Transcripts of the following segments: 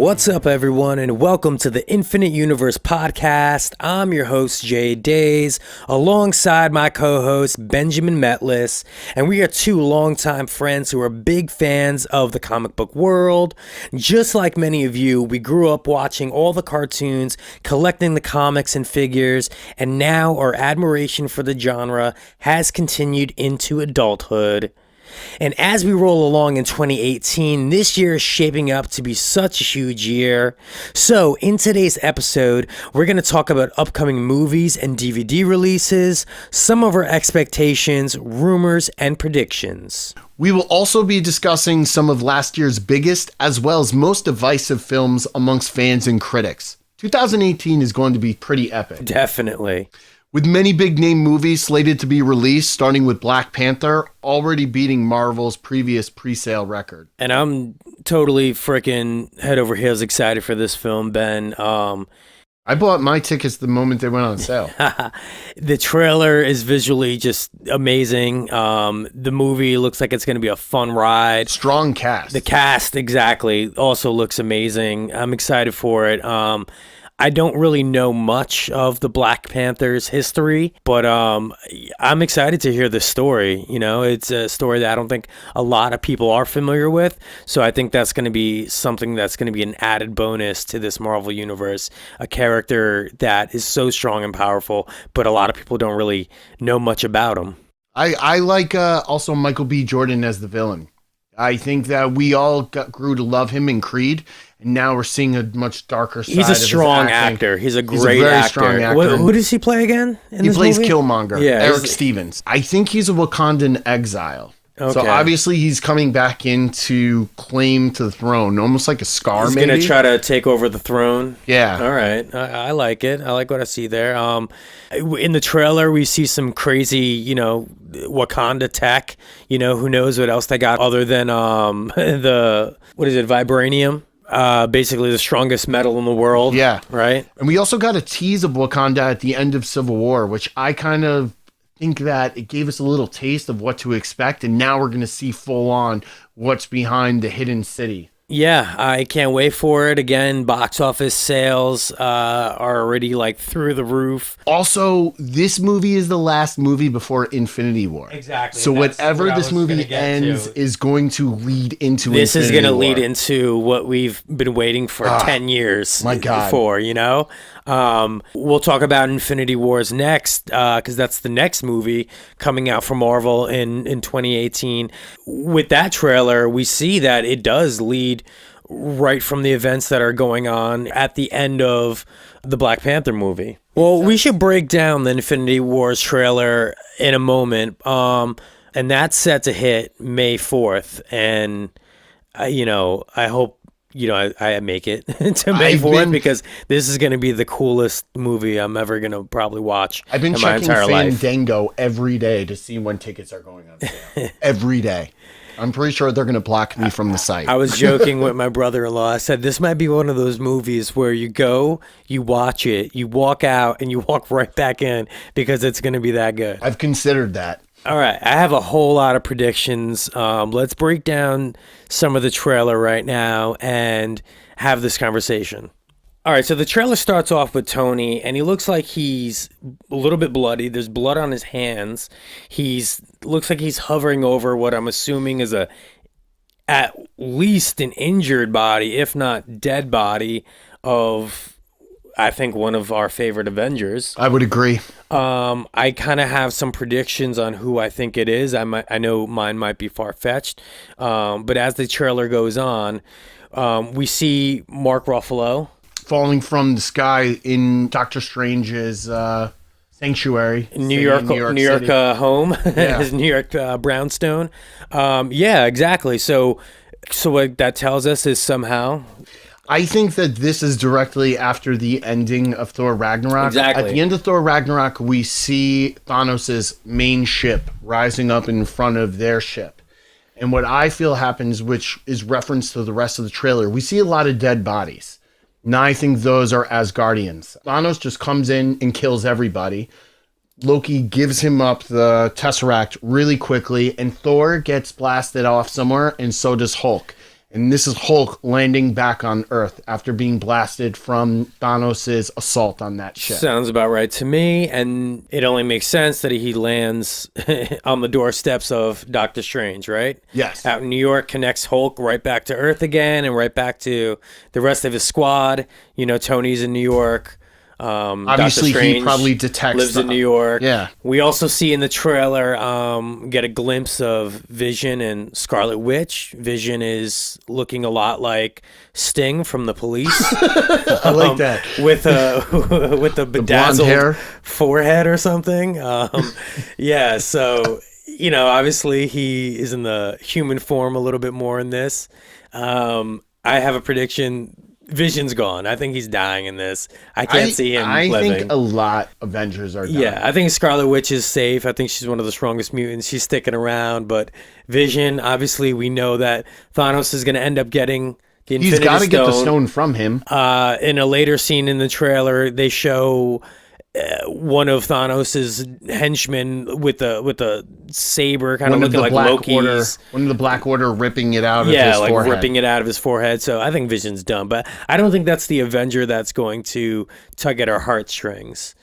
What's up, everyone, and welcome to the Infinite Universe podcast. I'm your host, Jay Days, alongside my co-host, Benjamin Metlis, and we are two longtime friends who are big fans of the comic book world. Just like many of you, we grew up watching all the cartoons, collecting the comics and figures, and now our admiration for the genre has continued into adulthood. And as we roll along in 2018, this year is shaping up to be such a huge year. So in today's episode, we're going to talk about upcoming movies and DVD releases, some of our expectations, rumors, and predictions. We will also be discussing some of last year's biggest as well as most divisive films amongst fans and critics. 2018 is going to be pretty epic. Definitely. With many big-name movies slated to be released, starting with Black Panther, already beating Marvel's previous pre-sale record. And I'm totally freaking head over heels excited for this film, Ben. I bought my tickets the moment they went on sale. The trailer is visually just amazing. The movie looks like it's going to be a fun ride. Strong cast. The cast, exactly, also looks amazing. I'm excited for it. I don't really know much of the Black Panther's history, but I'm excited to hear the story. You know, it's a story that I don't think a lot of people are familiar with, so I think that's going to be something that's going to be an added bonus to this Marvel universe, a character that is so strong and powerful, but a lot of people don't really know much about him. I like also Michael B. Jordan as the villain. I think that we all grew to love him in Creed, and now we're seeing a much darker side. He's a strong actor. He's a great actor. Strong actor. Who does he play again in He this plays movie? Killmonger, Eric Stevens. I think he's a Wakandan exile. Okay. So obviously he's coming back in to claim to the throne, almost like a Scar. He's maybe. going to try to take over the throne. Yeah. All right. I like it. I like what I see there. In the trailer, we see some crazy, Wakanda tech. Who knows what else they got other than vibranium? Basically the strongest metal in the world. Yeah. Right? And we also got a tease of Wakanda at the end of Civil War, which I kind of think that it gave us a little taste of what to expect, and now we're going to see full on what's behind the hidden city. Yeah, I can't wait for it. Again, box office sales are already through the roof. Also, this movie is the last movie before Infinity War. Exactly. So whatever this movie ends is going to lead into this Infinity is going to lead War. Into what we've been waiting for 10 years. My God. For, we'll talk about Infinity Wars next because that's the next movie coming out from Marvel in 2018. With that trailer, we see that it does lead right from the events that are going on at the end of the Black Panther movie. Well, we should break down the Infinity Wars trailer in a moment. And that's set to hit May 4th. And, I hope, I make it to May 4th because this is going to be the coolest movie I'm ever going to probably watch I've been in my checking entire life. Fandango every day to see when tickets are going on sale. Every day. I'm pretty sure they're going to block me from the site. I was joking with my brother-in-law. I said, this might be one of those movies where you go, you watch it, you walk out, and you walk right back in because it's going to be that good. I've considered that. All right. I have a whole lot of predictions. Let's break down some of the trailer right now and have this conversation. All right, so the trailer starts off with Tony, and he looks like he's a little bit bloody. There's blood on his hands. Looks like he's hovering over what I'm assuming is at least an injured body, if not dead body, of, I think, one of our favorite Avengers. I would agree. I kind of have some predictions on who I think it is. I know mine might be far-fetched, but as the trailer goes on, we see Mark Ruffalo Falling from the sky in Doctor Strange's sanctuary. New York home, Yeah. his New York brownstone. Yeah, exactly. So what that tells us is somehow... I think that this is directly after the ending of Thor Ragnarok. Exactly. At the end of Thor Ragnarok, we see Thanos' main ship rising up in front of their ship. And what I feel happens, which is reference to the rest of the trailer, we see a lot of dead bodies. Now I think those are Asgardians. Thanos just comes in and kills everybody. Loki gives him up the Tesseract really quickly, and Thor gets blasted off somewhere, and so does Hulk. And this is Hulk landing back on Earth after being blasted from Thanos' assault on that ship. Sounds about right to me, and it only makes sense that he lands on the doorsteps of Doctor Strange, right? Yes. Out in New York, connects Hulk right back to Earth again, and right back to the rest of his squad. Tony's in New York. Obviously, he probably detects lives in New York. Yeah. We also see in the trailer get a glimpse of Vision and Scarlet Witch. Vision is looking a lot like Sting from The Police. I like that with a bedazzled hair. Forehead or something. Yeah. So obviously he is in the human form a little bit more in this. I have a prediction. Vision's gone. I think he's dying in this. I can't see him living. I think a lot of Avengers are dying. Yeah, I think Scarlet Witch is safe. I think she's one of the strongest mutants. She's sticking around. But Vision, obviously, we know that Thanos is going to end up getting the Infinity Stone. He's got to get the stone from him. In a later scene in the trailer, they show one of Thanos's henchmen with a saber, kind of looking like Loki's. One of the Black Order ripping it out of his forehead. Ripping it out of his forehead. So I think Vision's done, but I don't think that's the Avenger that's going to tug at our heartstrings.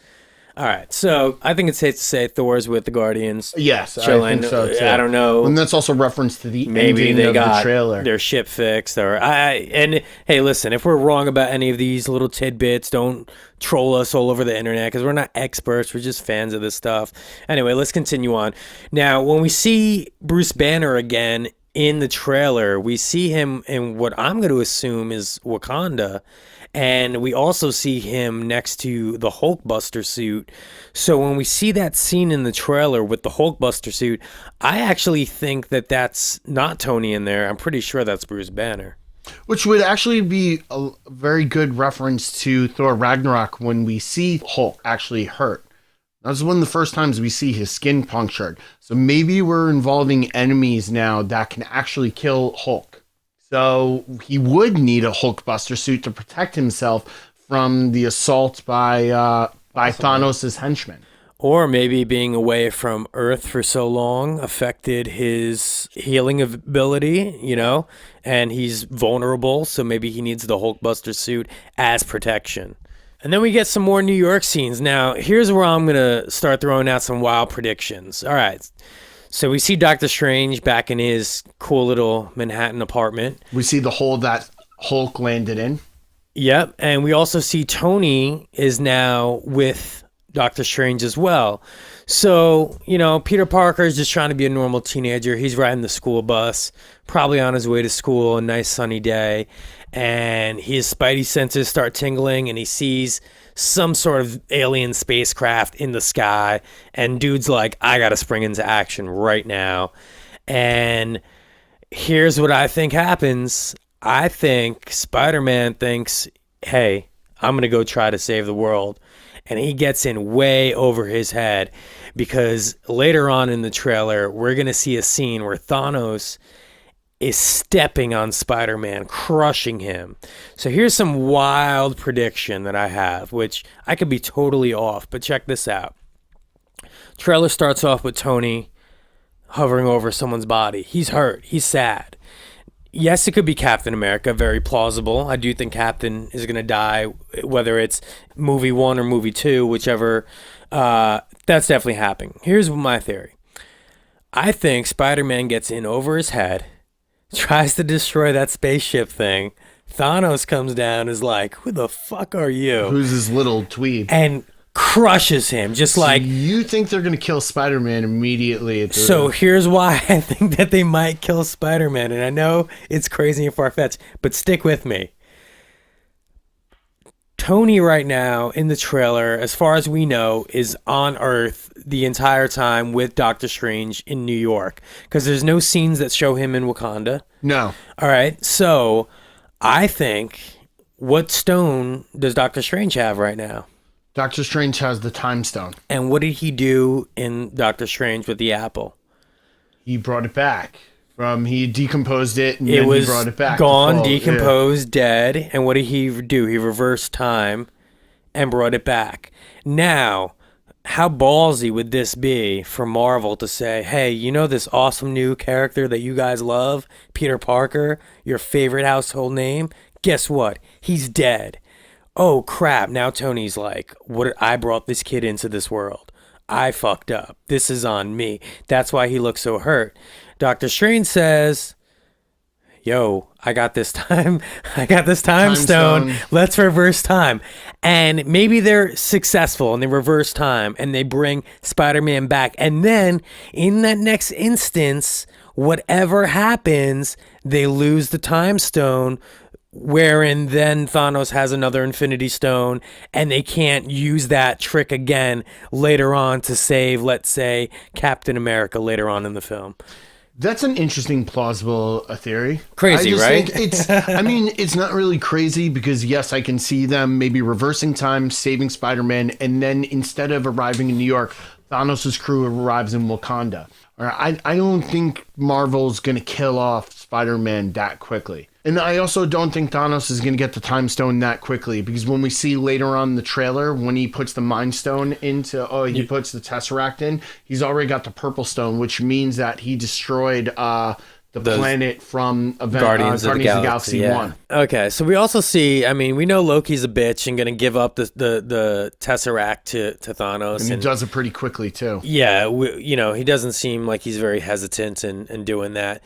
All right, so I think it's safe to say Thor's with the Guardians. Yes, chilling. I think so too. I don't know. And that's also reference to the maybe ending they of got the trailer. Their ship fixed, and hey, listen, if we're wrong about any of these little tidbits, don't troll us all over the internet because we're not experts. We're just fans of this stuff. Anyway, let's continue on. Now, when we see Bruce Banner again in the trailer, we see him in what I'm going to assume is Wakanda. And we also see him next to the Hulkbuster suit. So when we see that scene in the trailer with the Hulkbuster suit, I actually think that that's not Tony in there. I'm pretty sure that's Bruce Banner. Which would actually be a very good reference to Thor Ragnarok when we see Hulk actually hurt. That's one of the first times we see his skin punctured. So maybe we're involving enemies now that can actually kill Hulk. So he would need a Hulkbuster suit to protect himself from the assault by Thanos' henchmen. Or maybe being away from Earth for so long affected his healing ability, and he's vulnerable, so maybe he needs the Hulkbuster suit as protection. And then we get some more New York scenes. Now, here's where I'm going to start throwing out some wild predictions. All right. So we see Doctor Strange back in his cool little Manhattan apartment. We see the hole that Hulk landed in. Yep. And we also see Tony is now with Doctor Strange as well. So, Peter Parker is just trying to be a normal teenager. He's riding the school bus, probably on his way to school, a nice sunny day. And his spidey senses start tingling and he sees some sort of alien spacecraft in the sky, and dude's like, I gotta spring into action right now. And here's what I think happens. I think Spider-Man thinks, hey, I'm gonna go try to save the world, and he gets in way over his head, because later on in the trailer we're gonna see a scene where Thanos is stepping on Spider-Man, crushing him. So here's some wild prediction that I have, which I could be totally off, but check this out. Trailer starts off with Tony hovering over someone's body. He's hurt. He's sad. Yes, it could be Captain America. Very plausible. I do think Captain is going to die, whether it's movie 1 or movie 2, whichever. That's definitely happening. Here's my theory. I think Spider-Man gets in over his head, tries to destroy that spaceship thing. Thanos comes down, is like, who the fuck are you? Who's this little tweeb? And crushes him, just like... You think they're going to kill Spider-Man immediately? So here's why I think that they might kill Spider-Man. And I know it's crazy and far-fetched, but stick with me. Tony right now in the trailer, as far as we know, is on Earth the entire time with Doctor Strange in New York, because there's no scenes that show him in Wakanda. No. All right. So I think, what stone does Doctor Strange have right now? Doctor Strange has the time stone. And what did he do in Doctor Strange with the apple? He brought it back. He decomposed it, and then he brought it back. Gone, decomposed, dead. And what did he do? He reversed time and brought it back. Now, How ballsy would this be for Marvel to say, hey, you know this awesome new character that you guys love, Peter Parker, your favorite household name? Guess what? He's dead. Oh crap, now Tony's like, what, I brought this kid into this world. I fucked up. This is on me. That's why he looks so hurt. Doctor Strange says, yo, I got this time. I got this time stone. Let's reverse time. And maybe they're successful and they reverse time and they bring Spider-Man back. And then in that next instance, whatever happens, they lose the time stone, wherein then Thanos has another Infinity Stone and they can't use that trick again later on to save, let's say, Captain America later on in the film. That's an interesting, plausible theory. Crazy, right? It's not really crazy because, yes, I can see them maybe reversing time, saving Spider-Man, and then instead of arriving in New York, Thanos' crew arrives in Wakanda. I don't think Marvel's going to kill off Spider-Man that quickly. And I also don't think Thanos is going to get the time stone that quickly, because when we see later on in the trailer, when he puts the Mind Stone he puts the Tesseract in, he's already got the Purple Stone, which means that he destroyed the planet from Guardians of the Galaxy 1. Okay, so we also see, we know Loki's a bitch and going to give up the Tesseract to Thanos. And he does it pretty quickly, too. Yeah, he doesn't seem like he's very hesitant in doing that.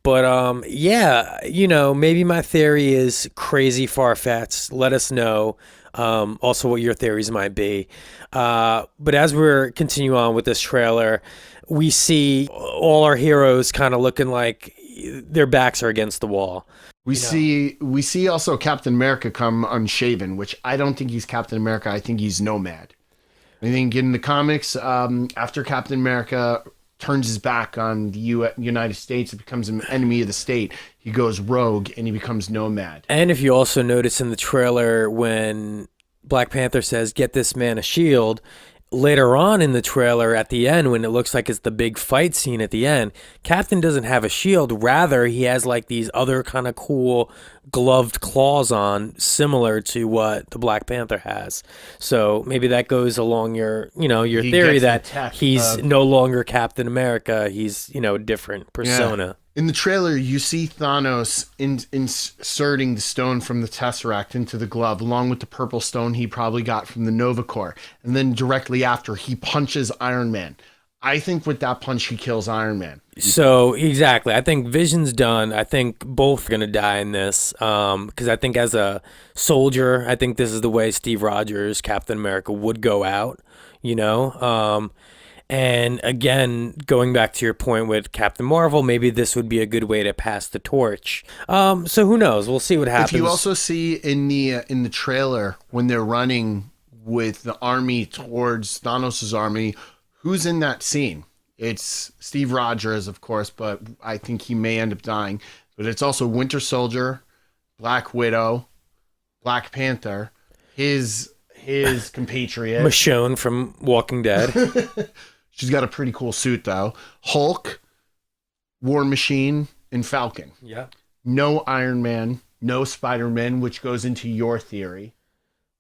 But, maybe my theory is crazy far-fetched. Let us know also what your theories might be. But as we're continuing on with this trailer, we see all our heroes kind of looking like their backs are against the wall. We see also Captain America come unshaven, which I don't think he's Captain America. I think he's Nomad. I think in the comics, after Captain America turns his back on the United States, it becomes an enemy of the state, he goes rogue and he becomes Nomad. And if you also notice in the trailer when Black Panther says, get this man a shield, later on in the trailer at the end, when it looks like it's the big fight scene at the end, Captain doesn't have a shield. Rather, he has like these other kind of cool gloved claws on, similar to what the Black Panther has. So maybe that goes along your theory that he's no longer Captain America. He's, a different persona. Yeah. In the trailer, you see Thanos inserting the stone from the Tesseract into the glove, along with the purple stone he probably got from the Nova Corps. And then directly after, he punches Iron Man. I think with that punch, he kills Iron Man. So, exactly. I think Vision's done. I think both are going to die in this. Because I think as a soldier, I think this is the way Steve Rogers, Captain America, would go out, And again, going back to your point with Captain Marvel, maybe this would be a good way to pass the torch. So who knows? We'll see what happens. If you also see in the trailer when they're running with the army towards Thanos' army, who's in that scene? It's Steve Rogers, of course, but I think he may end up dying. But it's also Winter Soldier, Black Widow, Black Panther, his compatriot, Michonne from Walking Dead. She's got a pretty cool suit, though. Hulk, War Machine, and Falcon. Yeah. No Iron Man, no Spider-Man, which goes into your theory.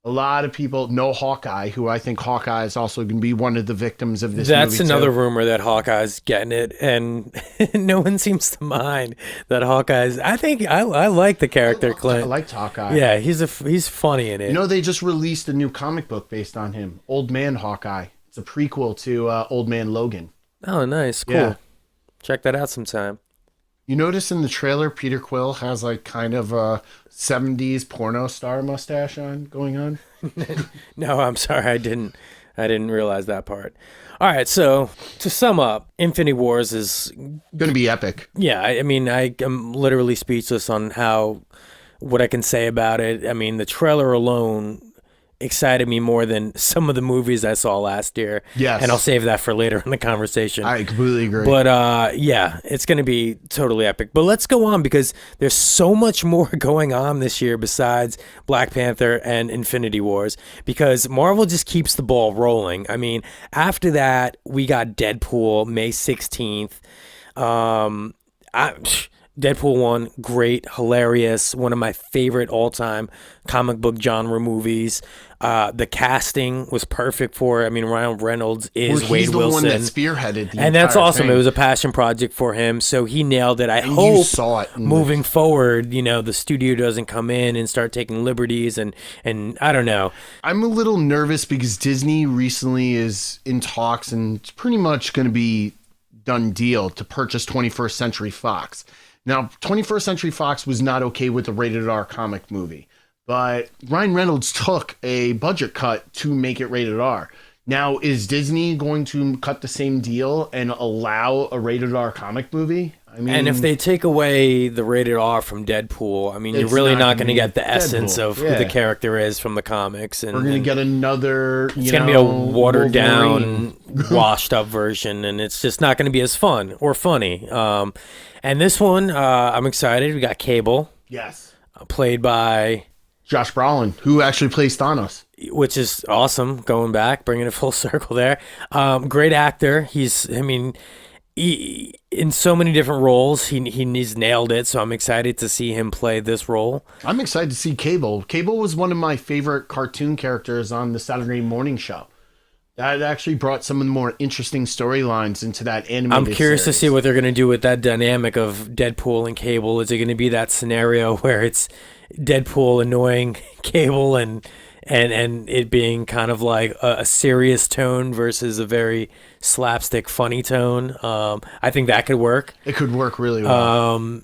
A lot of people, no Hawkeye, who I think Hawkeye is also going to be one of the victims of this movie. That's another rumor that Hawkeye's getting it, and no one seems to mind that Hawkeye's. I think I like the character, Clint. I liked Hawkeye. Yeah, he's funny in it. They just released a new comic book based on him, Old Man Hawkeye. It's a prequel to Old Man Logan. Oh, nice. Cool. Yeah. Check that out sometime. You notice in the trailer, Peter Quill has like kind of a 70s porno star mustache going on? No, I'm sorry. I didn't realize that part. All right. So to sum up, Infinity Wars is going to be epic. Yeah. I'm literally speechless on what I can say about it. The trailer alone excited me more than some of the movies I saw last year. Yes. And I'll save that for later in the conversation. I completely agree. But it's going to be totally epic. But let's go on because there's so much more going on this year besides Black Panther and Infinity Wars, because Marvel just keeps the ball rolling. After that, we got Deadpool May 16th. Deadpool 1, great, hilarious, one of my favorite all-time comic book genre movies. The casting was perfect for it. I mean, Ryan Reynolds is He's Wade the Wilson. one that spearheaded the And that's entire awesome. thing. It was a passion project for him, so he nailed it. I And hope you saw it in moving forward, the studio doesn't come in and start taking liberties and I don't know. I'm a little nervous because Disney recently is in talks and it's pretty much going to be done deal to purchase 21st Century Fox. Now, 21st Century Fox was not okay with the rated R comic movie, but Ryan Reynolds took a budget cut to make it rated R. Now, is Disney going to cut the same deal and allow a rated R comic movie? I mean, And if they take away the rated R from Deadpool, I mean, you're It's really not not gonna going to be get the essence Deadpool. of who Yeah. the character is from the comics. And we're going to get another, it's going to be a watered down, washed up version, and it's just not going to be as fun or funny. And this one, I'm excited. We got Cable, Yes. played by, Josh Brolin, who actually plays Thanos. which is awesome, going back, bringing it full circle there. Great actor. He, in so many different roles, he's nailed it. So I'm excited to see him play this role. I'm excited to see Cable. Cable was one of my favorite cartoon characters on the Saturday morning show. That actually brought some of the more interesting storylines into that animated I'm curious to series. see what they're going to do with that dynamic of Deadpool and Cable. Is it going to be that scenario where it's Deadpool annoying Cable and it being kind of like a serious tone versus a very slapstick funny tone? I think that could work. It could work really well.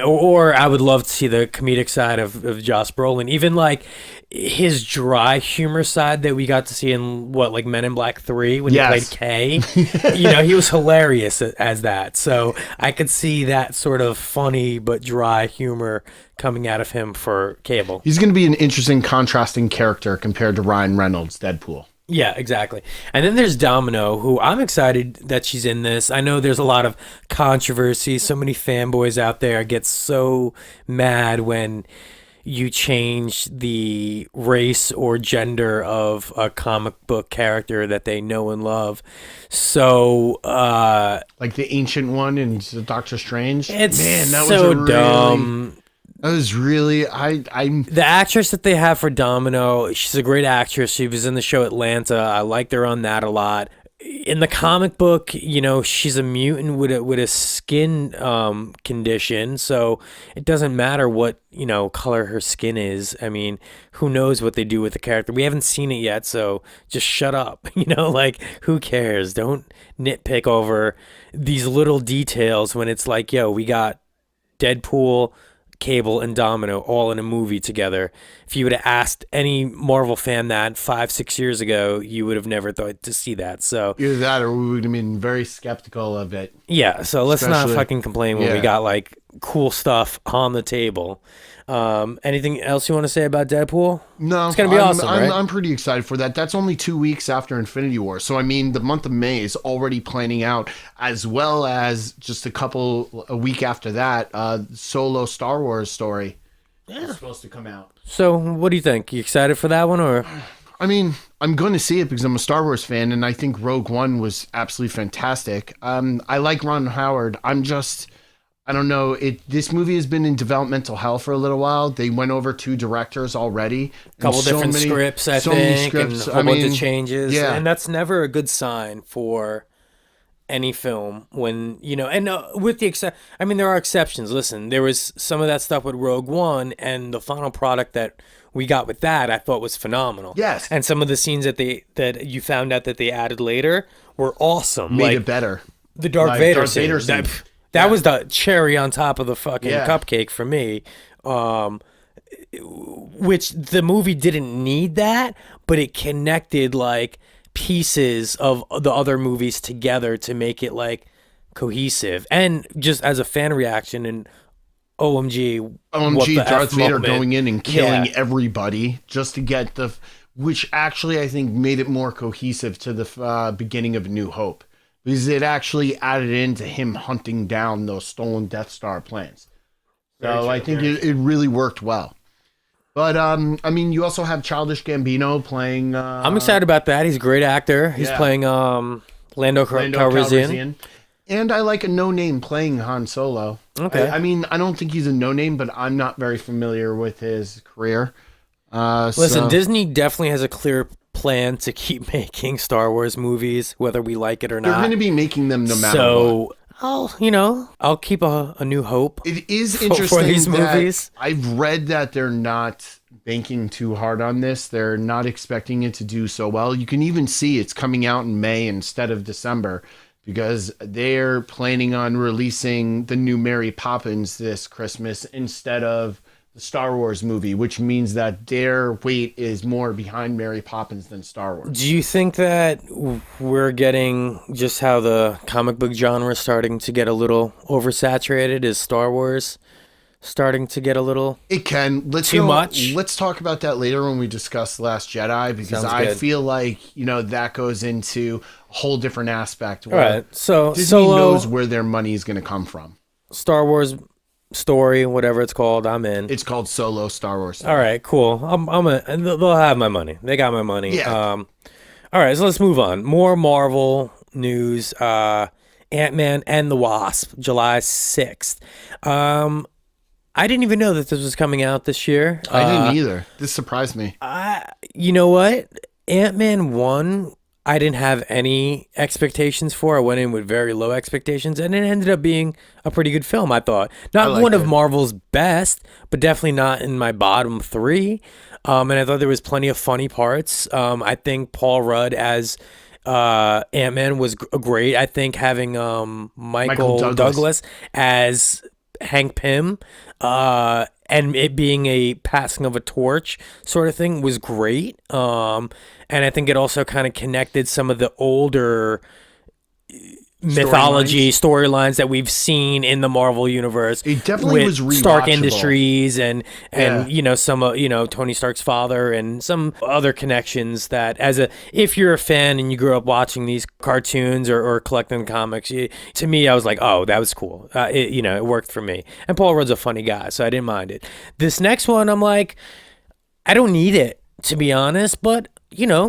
Or I would love to see the comedic side of Josh Brolin, even like his dry humor side that we got to see in like Men in Black 3 when Yes. he played K. He was hilarious as that. So I could see that sort of funny but dry humor coming out of him for Cable. He's going to be an interesting contrasting character compared to Ryan Reynolds' Deadpool. Yeah, exactly. And then there's Domino, who I'm excited that she's in this. I know there's a lot of controversy. So many fanboys out there get so mad when you change the race or gender of a comic book character that they know and love. So Like the ancient one in Doctor Strange. it's that so was dumb. That was really I'm The actress that they have for Domino, she's a great actress. She was in the show Atlanta. I liked her on that a lot. In the comic book, she's a mutant with a skin condition, so it doesn't matter what color her skin is. I mean, who knows what they do with the character? We haven't seen it yet, so just shut up. Like, who cares? Don't nitpick over these little details when it's like, yo, we got Deadpool, Cable, and Domino all in a movie together. If you would have asked any Marvel fan that 5-6 years ago, you would have never thought to see that. So either that or we would have been very skeptical of it. yeah, so let's not Especially- fucking complain when we yeah. got like cool stuff on the table. Anything else you want to say about Deadpool? No, It's gonna be awesome, right? I'm pretty excited for that. That's only 2 weeks after Infinity War, so I mean, the month of May is already planning out, as well as just a week after that, solo Star Wars story is supposed to come out. So what do you think? You excited for that one or? I mean, I'm going to see it because I'm a Star Wars fan, and I think Rogue One was absolutely fantastic. I like Ron Howard. I don't know. This movie has been in developmental hell for a little while. They went over 2 directors already. A couple different scripts, I think, and a whole bunch of changes. yeah. And that's never a good sign for any film when, and with the there are exceptions. Listen, there was some of that stuff with Rogue One, and the final product that we got with that, I thought was phenomenal. Yes. And some of the scenes that you found out that they added later were awesome. Made it better. The Darth Like Vader Darth scene. Vader scene. That was the cherry on top of the fucking Yeah. cupcake for me. Which the movie didn't need that, but it connected like pieces of the other movies together to make it like cohesive. And just as a fan reaction and OMG, what OMG, the Darth F Vader moment. going in and killing Yeah. everybody just to get which actually I think made it more cohesive to the beginning of A New Hope. Because it actually added into him hunting down those stolen Death Star plans. So I think it really worked well. But, you also have Childish Gambino playing... I'm excited about that. He's a great actor. He's playing Lando Calrissian. And I like a no-name playing Han Solo. Okay. I mean, I don't think he's a no-name, but I'm not very familiar with his career. Listen, Disney definitely has a clear plan to keep making Star Wars movies, whether we like it or not. They're going to be making them no matter what. I'll keep a new hope. It is interesting for these that movies. I've read that they're not banking too hard on this. They're not expecting it to do so well. You can even see it's coming out in May instead of December because they're planning on releasing the new Mary Poppins this Christmas instead of the Star Wars movie, which means that their weight is more behind Mary Poppins than Star Wars. Do you think that we're getting just how the comic book genre is starting to get a little oversaturated? Is Star Wars starting to get a little It can. too much? Let's talk about that later when we discuss Last Jedi, because Sounds I good. feel like, that goes into a whole different aspect. All right, so Disney Solo, knows where their money is going to come from. Star Wars story, whatever it's called, I'm in. It's called Solo Star Wars. All right, cool. And they'll have my money. They got my money. Yeah. All right, so let's move on. More Marvel news. Ant-Man and the Wasp, July 6th. I didn't even know that this was coming out this year. I didn't either. This surprised me. You know what? Ant-Man 1, I didn't have any expectations for. I went in with very low expectations, and it ended up being a pretty good film, I thought. Not one of Marvel's best, but definitely not in my bottom 3. And I thought there was plenty of funny parts. I think Paul Rudd as Ant-Man was great. I think having Michael Douglas as Hank Pym and it being a passing of a torch sort of thing was great. And I think it also kind of connected some of the older mythology storylines that we've seen in the Marvel universe. It definitely was rewatchable. Stark Industries and some Tony Stark's father and some other connections that if you're a fan and you grew up watching these cartoons or collecting comics, to me I was like, oh, that was cool. It worked for me. And Paul Rudd's a funny guy, so I didn't mind it. This next one, I'm like, I don't need it, to be honest, but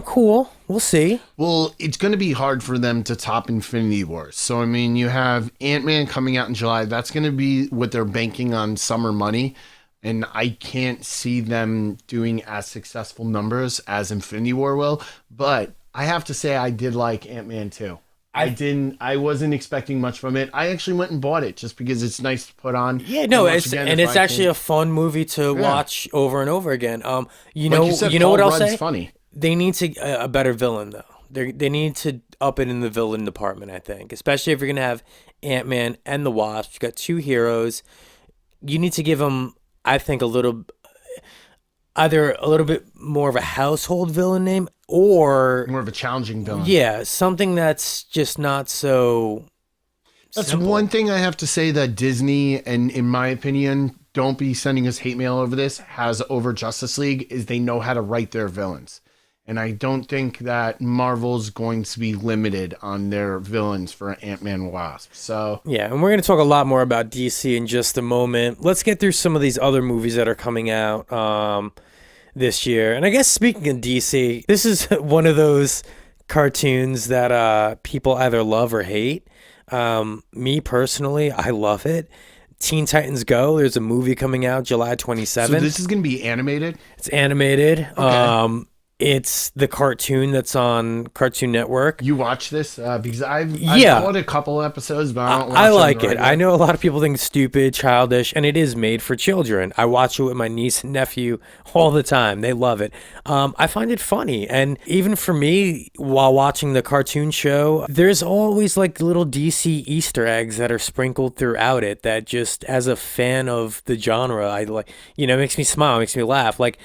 cool. We'll see. Well, it's going to be hard for them to top Infinity Wars. So, I mean, you have Ant-Man coming out in July. That's going to be what they're banking on summer money. And I can't see them doing as successful numbers as Infinity War will. But I have to say I did like Ant-Man 2. I wasn't expecting much from it. I actually went and bought it just because it's nice to put on. Yeah, no, it's actually a fun movie to watch over and over again. You know what I'll say? Funny. They need a better villain though. They need to up it in the villain department, I think. Especially if you're gonna have Ant-Man and the Wasp. You got 2 heroes. You need to give them, I think, either a little bit more of a household villain name or more of a challenging villain. Yeah, something that's just not so. That's simple. one thing I have to say that Disney, and in my opinion, don't be sending us hate mail over this, has over Justice League is they know how to write their villains. And I don't think that Marvel's going to be limited on their villains for Ant-Man Wasp. So yeah, and we're going to talk a lot more about DC in just a moment. Let's get through some of these other movies that are coming out this year. And I guess speaking of DC, this is one of those cartoons that people either love or hate. Me personally, I love it. Teen Titans Go. There's a movie coming out July 27th. So this is going to be animated? It's animated. Okay. It's the cartoon that's on Cartoon Network. You watch this? Because I've caught a couple episodes, but I don't watch I like them it. I know a lot of people think it's stupid, childish, and it is made for children. I watch it with my niece and nephew all the time. They love it. I find it funny. And even for me, while watching the cartoon show, there's always like little DC Easter eggs that are sprinkled throughout it that just, as a fan of the genre, I like, makes me smile, makes me laugh. Like,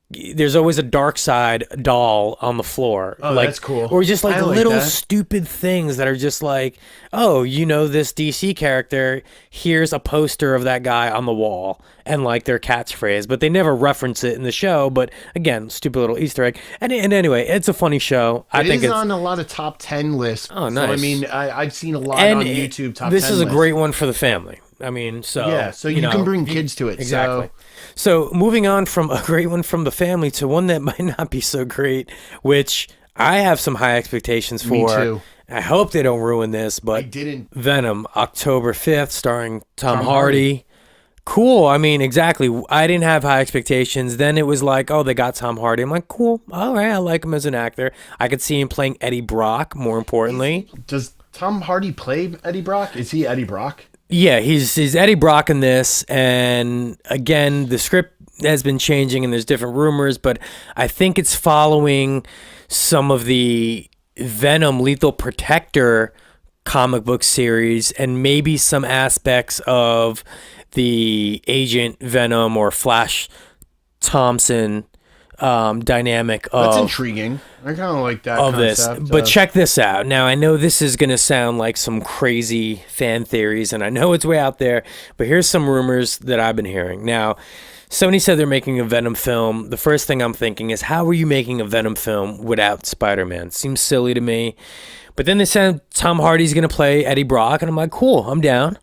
there's always a dark side doll on the floor. Oh, that's cool. Or just like little that. stupid things that are just like, oh, this DC character, here's a poster of that guy on the wall and like their catchphrase, but they never reference it in the show. But again, stupid little Easter egg. And anyway, it's a funny show. I think it's on a lot of top 10 lists. Oh, nice. So, I mean, I've seen a lot on YouTube top 10 This is a lists. great one for the family. I mean, so yeah, so you can bring kids to it. Exactly. So moving on from a great one from the family to one that might not be so great, which I have some high expectations for. Me too. I hope they don't ruin this, I but didn't. Venom, October 5th, starring Tom Tom Hardy. Cool. I mean, exactly. I didn't have high expectations. Then it was like, oh, they got Tom Hardy. I'm like, cool. All right. I like him as an actor. I could see him playing Eddie Brock, more importantly. Does Tom Hardy play Eddie Brock? Is he Eddie Brock? Yeah, he's Eddie Brock in this. And again, the script has been changing and there's different rumors, but I think it's following some of the Venom Lethal Protector comic book series and maybe some aspects of the Agent Venom or Flash Thompson dynamic That's of intriguing. I kind of like that of concept. this. But check this out. Now, I know this is going to sound like some crazy fan theories, and I know it's way out there, but here's some rumors that I've been hearing. Now, Sony said they're making a Venom film. The first thing I'm thinking is, how are you making a Venom film without Spider-Man? Seems silly to me. But then they said Tom Hardy's going to play Eddie Brock, and I'm like, cool, I'm down.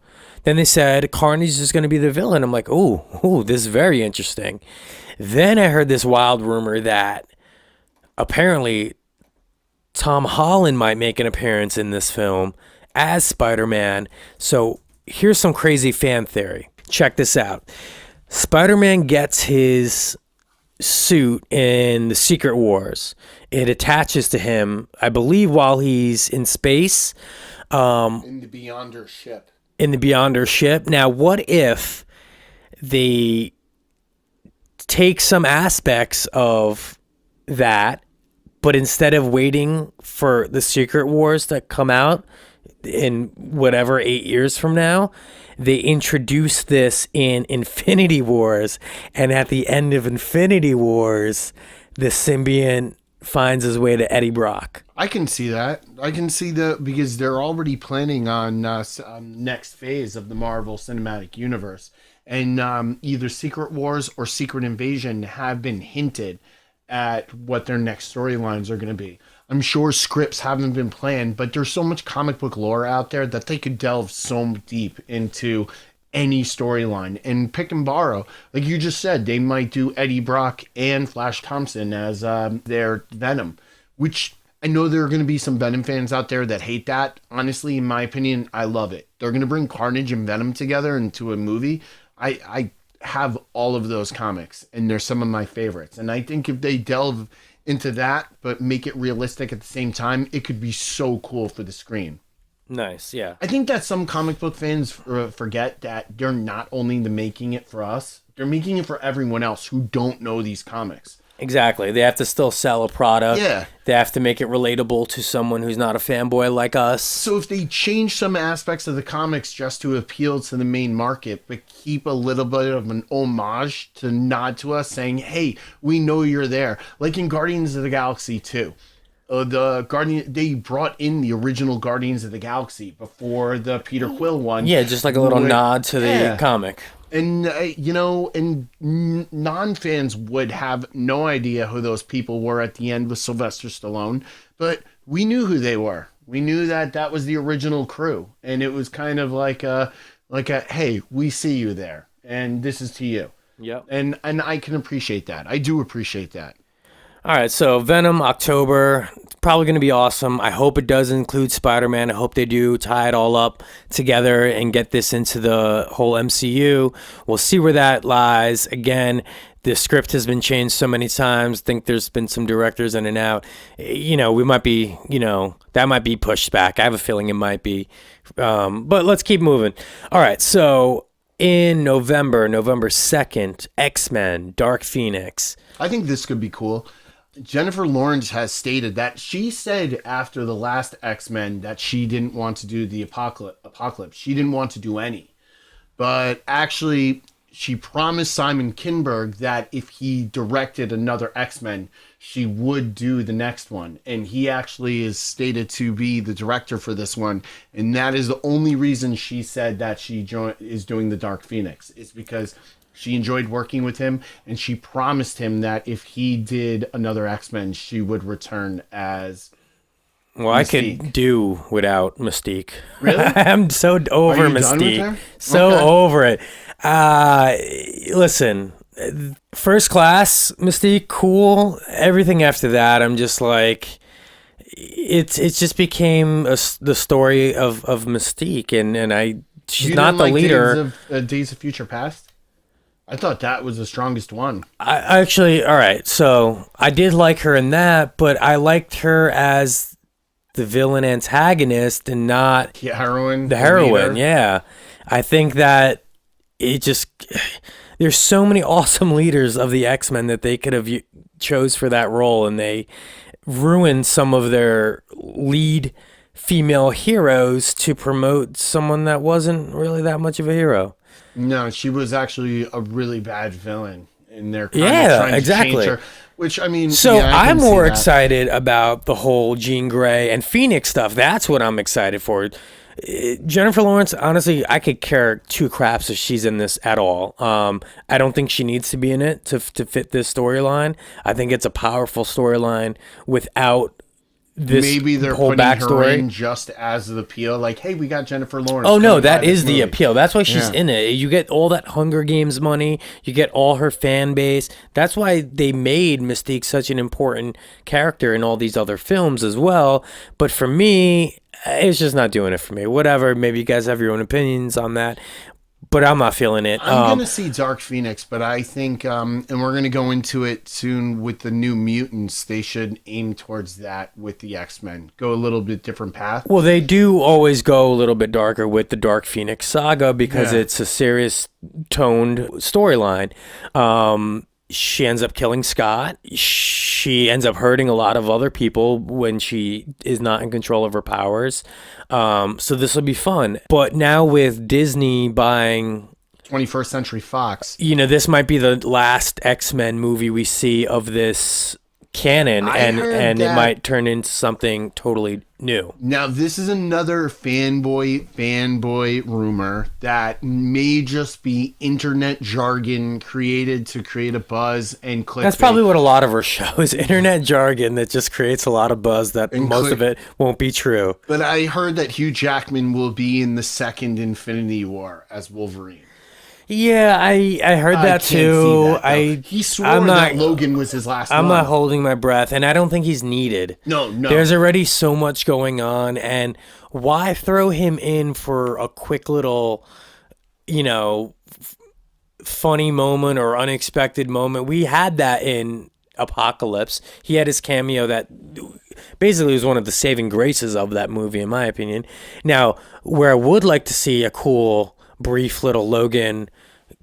Then they said Carnage is going to be the villain. I'm like, ooh, this is very interesting. Then I heard this wild rumor that apparently Tom Holland might make an appearance in this film as Spider-Man. So here's some crazy fan theory. Check this out. Spider-Man gets his suit in the Secret Wars. It attaches to him, I believe, while he's in space. in the Beyonder ship. In the Beyonder ship. Now, what if they take some aspects of that, but instead of waiting for the Secret Wars to come out in whatever 8 years from now, they introduce this in Infinity Wars, and at the end of Infinity Wars, the symbiont finds his way to Eddie Brock. I can see that. I can see because they're already planning on next phase of the Marvel Cinematic Universe, and either Secret Wars or Secret Invasion have been hinted at what their next storylines are going to be. I'm sure scripts haven't been planned, but there's so much comic book lore out there that they could delve so deep into any storyline and pick and borrow. Like you just said, they might do Eddie Brock and Flash Thompson as their Venom, which I know there are going to be some Venom fans out there that hate that. Honestly, in my opinion, I love it. They're going to bring Carnage and Venom together into a movie. I have all of those comics, and they're some of my favorites. And I think if they delve into that, but make it realistic at the same time, it could be so cool for the screen. Nice, yeah. I think that some comic book fans forget that they're not only making it for us, they're making it for everyone else who don't know these comics. Exactly. They have to still sell a product. Yeah. They have to make it relatable to someone who's not a fanboy like us. So if they change some aspects of the comics just to appeal to the main market, but keep a little bit of an homage to nod to us saying, hey, we know you're there. Like in Guardians of the Galaxy 2. They brought in the original Guardians of the Galaxy before the Peter Quill one. Yeah, just like a little nod to the comic. And, non-fans would have no idea who those people were at the end with Sylvester Stallone, but we knew who they were. We knew that was the original crew, and it was kind of like a, hey, we see you there, and this is to you. Yep. And I can appreciate that. I do appreciate that. All right, so Venom, October, it's probably going to be awesome. I hope it does include Spider-Man. I hope they do tie it all up together and get this into the whole MCU. We'll see where that lies. Again, the script has been changed so many times. I think there's been some directors in and out. We might be, that might be pushed back. I have a feeling it might be. But let's keep moving. All right, so in November 2nd, X-Men, Dark Phoenix. I think this could be cool. Jennifer Lawrence has stated that she said after the last X-Men that she didn't want to do the apocalypse. She didn't want to do any. But actually, she promised Simon Kinberg that if he directed another X-Men, she would do the next one. And he actually is stated to be the director for this one. And that is the only reason she said that she is doing the Dark Phoenix. Is because she enjoyed working with him, and she promised him that if he did another X-Men, she would return as Well, Mystique. I could do without Mystique. Really? I'm so over Mystique. So over it. Listen, First Class, Mystique, cool. Everything after that, I'm just like, it just became the story of Mystique, and she's You not didn't the like leader. Days of Future Past? I thought that was the strongest one. I actually, all right, so I did like her in that, but I liked her as the villain antagonist and not The heroine. the heroine. leader. Yeah, I think that it just there's so many awesome leaders of the X-Men that they could have chose for that role, and they ruined some of their lead female heroes to promote someone that wasn't really that much of a hero. No, she was actually a really bad villain, and they're kind Yeah, of trying to exactly. change her. Which I mean, So yeah, I I'm can see more that. excited about the whole Jean Grey and Phoenix stuff. That's what I'm excited for. Jennifer Lawrence, honestly, I could care two craps if she's in this at all. I don't think she needs to be in it to fit this storyline. I think it's a powerful storyline without this Maybe they're whole putting her backstory. in just as the appeal, like, hey, we got Jennifer Lawrence. Oh no, coming by that this is the movie. appeal. That's why she's Yeah. in it. You get all that Hunger Games money. You get all her fan base. That's why they made Mystique such an important character in all these other films as well. But for me, it's just not doing it for me. Whatever. Maybe you guys have your own opinions on that, but I'm not feeling it. I'm gonna see Dark Phoenix, but I think, and we're gonna go into it soon with the New Mutants. They should aim towards that with the X-Men. Go a little bit different path. Well, they do always go a little bit darker with the Dark Phoenix saga because Yeah. it's a serious toned storyline. She ends up killing Scott. She ends up hurting a lot of other people when she is not in control of her powers. So this will be fun. But now with Disney buying, 21st Century Fox. this might be the last X-Men movie we see of this canon, I and heard it that- might turn into something totally new. Now, this is another fanboy rumor that may just be internet jargon created to create a buzz and clickbait. That's probably what a lot of her show is, internet jargon that just creates a lot of buzz that And most of it won't be true. But I heard that Hugh Jackman will be in the second Infinity War as Wolverine. Yeah, I heard that I can't see too. that, though. He swore I'm not, that Logan was his last I'm one. not holding my breath, and I don't think he's needed. No. There's already so much going on, and why throw him in for a quick little, funny moment or unexpected moment? We had that in Apocalypse. He had his cameo that basically was one of the saving graces of that movie, in my opinion. Now, where I would like to see a cool, brief little Logan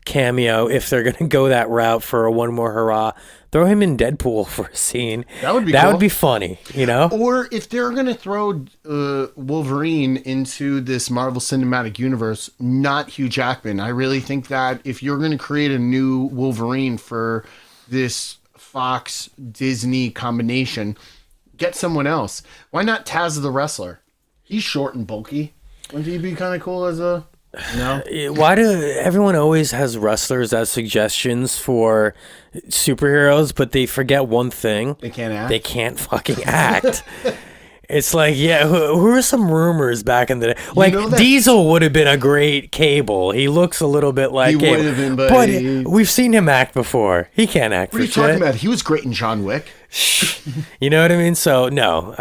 cameo, if they're going to go that route for a one more hurrah, throw him in Deadpool for a scene. That would be That cool. would be funny, Or if they're going to throw Wolverine into this Marvel Cinematic Universe, not Hugh Jackman. I really think that if you're going to create a new Wolverine for this Fox Disney combination, get someone else. Why not Taz the Wrestler? He's short and bulky. Wouldn't he be kind of cool as a... No? Why do everyone always has wrestlers as suggestions for superheroes, but they forget one thing? They can't act? They can't fucking act. It's like, yeah, who are some rumors back in the day? Like, know that- Diesel would have been a great Cable. He looks a little bit like He Cable. would have been, but we've seen him act before. He can't act What for are you talking shit. about? He was great in John Wick. You know what I mean? So, no.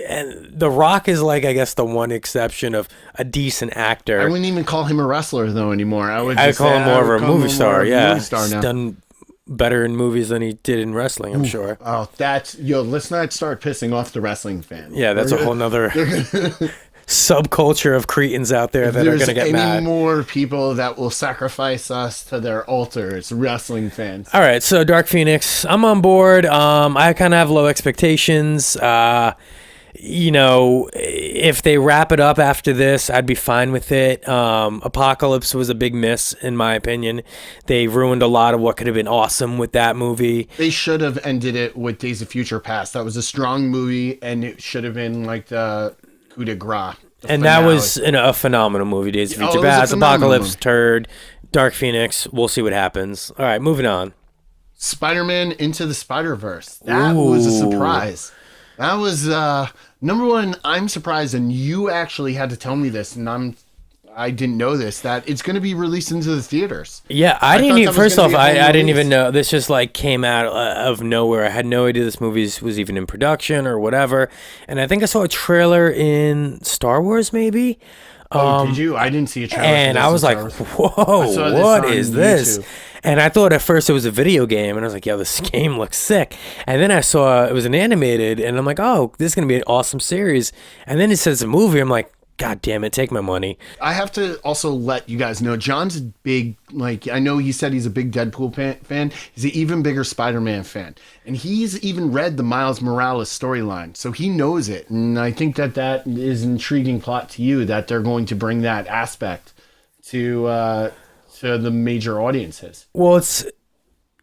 And The Rock is like, I guess, the one exception of a decent actor. I wouldn't even call him a wrestler, though, anymore. I would I just call say him more I of would a call him movie star. more of a Yeah, movie star he's now. done better in movies than he did in wrestling, I'm sure. Oh, let's not start pissing off the wrestling fans. Yeah, that's a whole nother subculture of cretins out there that are There's going to get any mad. more people that will sacrifice us to their altars, wrestling fans. All right, so Dark Phoenix, I'm on board. I kind of have low expectations. If they wrap it up after this, I'd be fine with it. Apocalypse was a big miss, in my opinion. They ruined a lot of what could have been awesome with that movie. They should have ended it with Days of Future Past. That was a strong movie, and it should have been like the coup de grace. And that was a phenomenal movie, Days of Oh, Future it was a Past. phenomenal Apocalypse, movie. turd. Dark Phoenix, we'll see what happens. All right, moving on. Spider-Man Into the Spider-Verse. That was a Ooh. surprise. That was number one. I'm surprised, and you actually had to tell me this, and I didn't know this, that it's going to be released into the theaters. Yeah, I didn't thought even. that was First gonna off, be a I home didn't even release. know. This just like came out of nowhere. I had no idea this movie was even in production or whatever. And I think I saw a trailer in Star Wars, maybe. Oh, did you? I didn't see a trailer. And for this I was in like, Star Wars. I "Whoa, saw this what on is this?" YouTube. And I thought at first it was a video game, and I was like, "Yo, this game looks sick." And then I saw it was an animated, and I'm like, "Oh, this is gonna be an awesome series." And then it says a movie. I'm like, "God damn it, take my money." I have to also let you guys know, John's a big, like, I know he said he's a big Deadpool fan. He's an even bigger Spider-Man fan. And he's even read the Miles Morales storyline. So he knows it. And I think that is an intriguing plot to you, that they're going to bring that aspect to the major audiences. Well, it's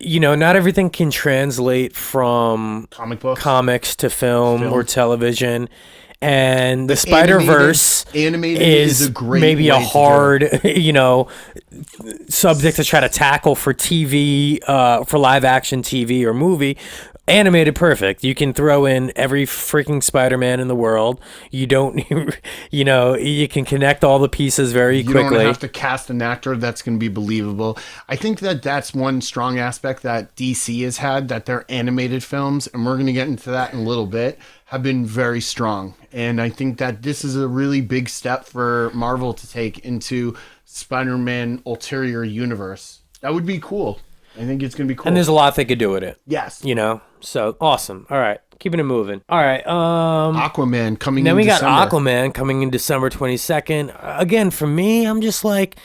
not everything can translate from Comic books. comics to film or television. And the But Spider-Verse animated is is a great maybe a way to do hard, subject to try to tackle for TV, for live action TV or movie. Animated, perfect. You can throw in every freaking Spider-Man in the world. You don't, you can connect all the pieces very You quickly. don't have to cast an actor that's going to be believable. I think that's one strong aspect that DC has had, that their animated films, and we're going to get into that in a little bit, have been very strong. And I think that this is a really big step for Marvel to take into Spider-Man ulterior universe. That would be cool. I think it's going to be cool. And there's a lot they could do with it. Yes. So awesome. All right, keeping it moving. All right. Aquaman coming in Then we got December. Aquaman coming in December 22nd. Again, for me, I'm just like,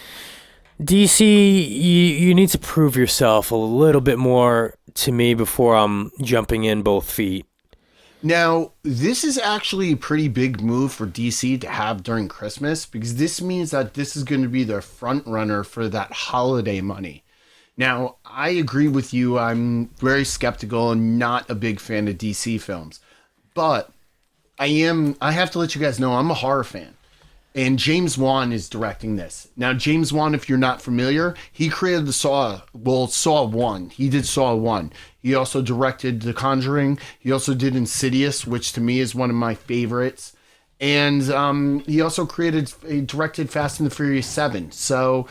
DC, you need to prove yourself a little bit more to me before I'm jumping in both feet. Now, this is actually a pretty big move for DC to have during Christmas, because this means that this is going to be their front runner for that holiday money. Now, I agree with you. I'm very skeptical and not a big fan of DC films. But I have to let you guys know I'm a horror fan. And James Wan is directing this. Now, James Wan, if you're not familiar, he created the Saw 1. He did Saw 1. He also directed The Conjuring. He also did Insidious, which to me is one of my favorites. And he also directed Fast and the Furious 7. So,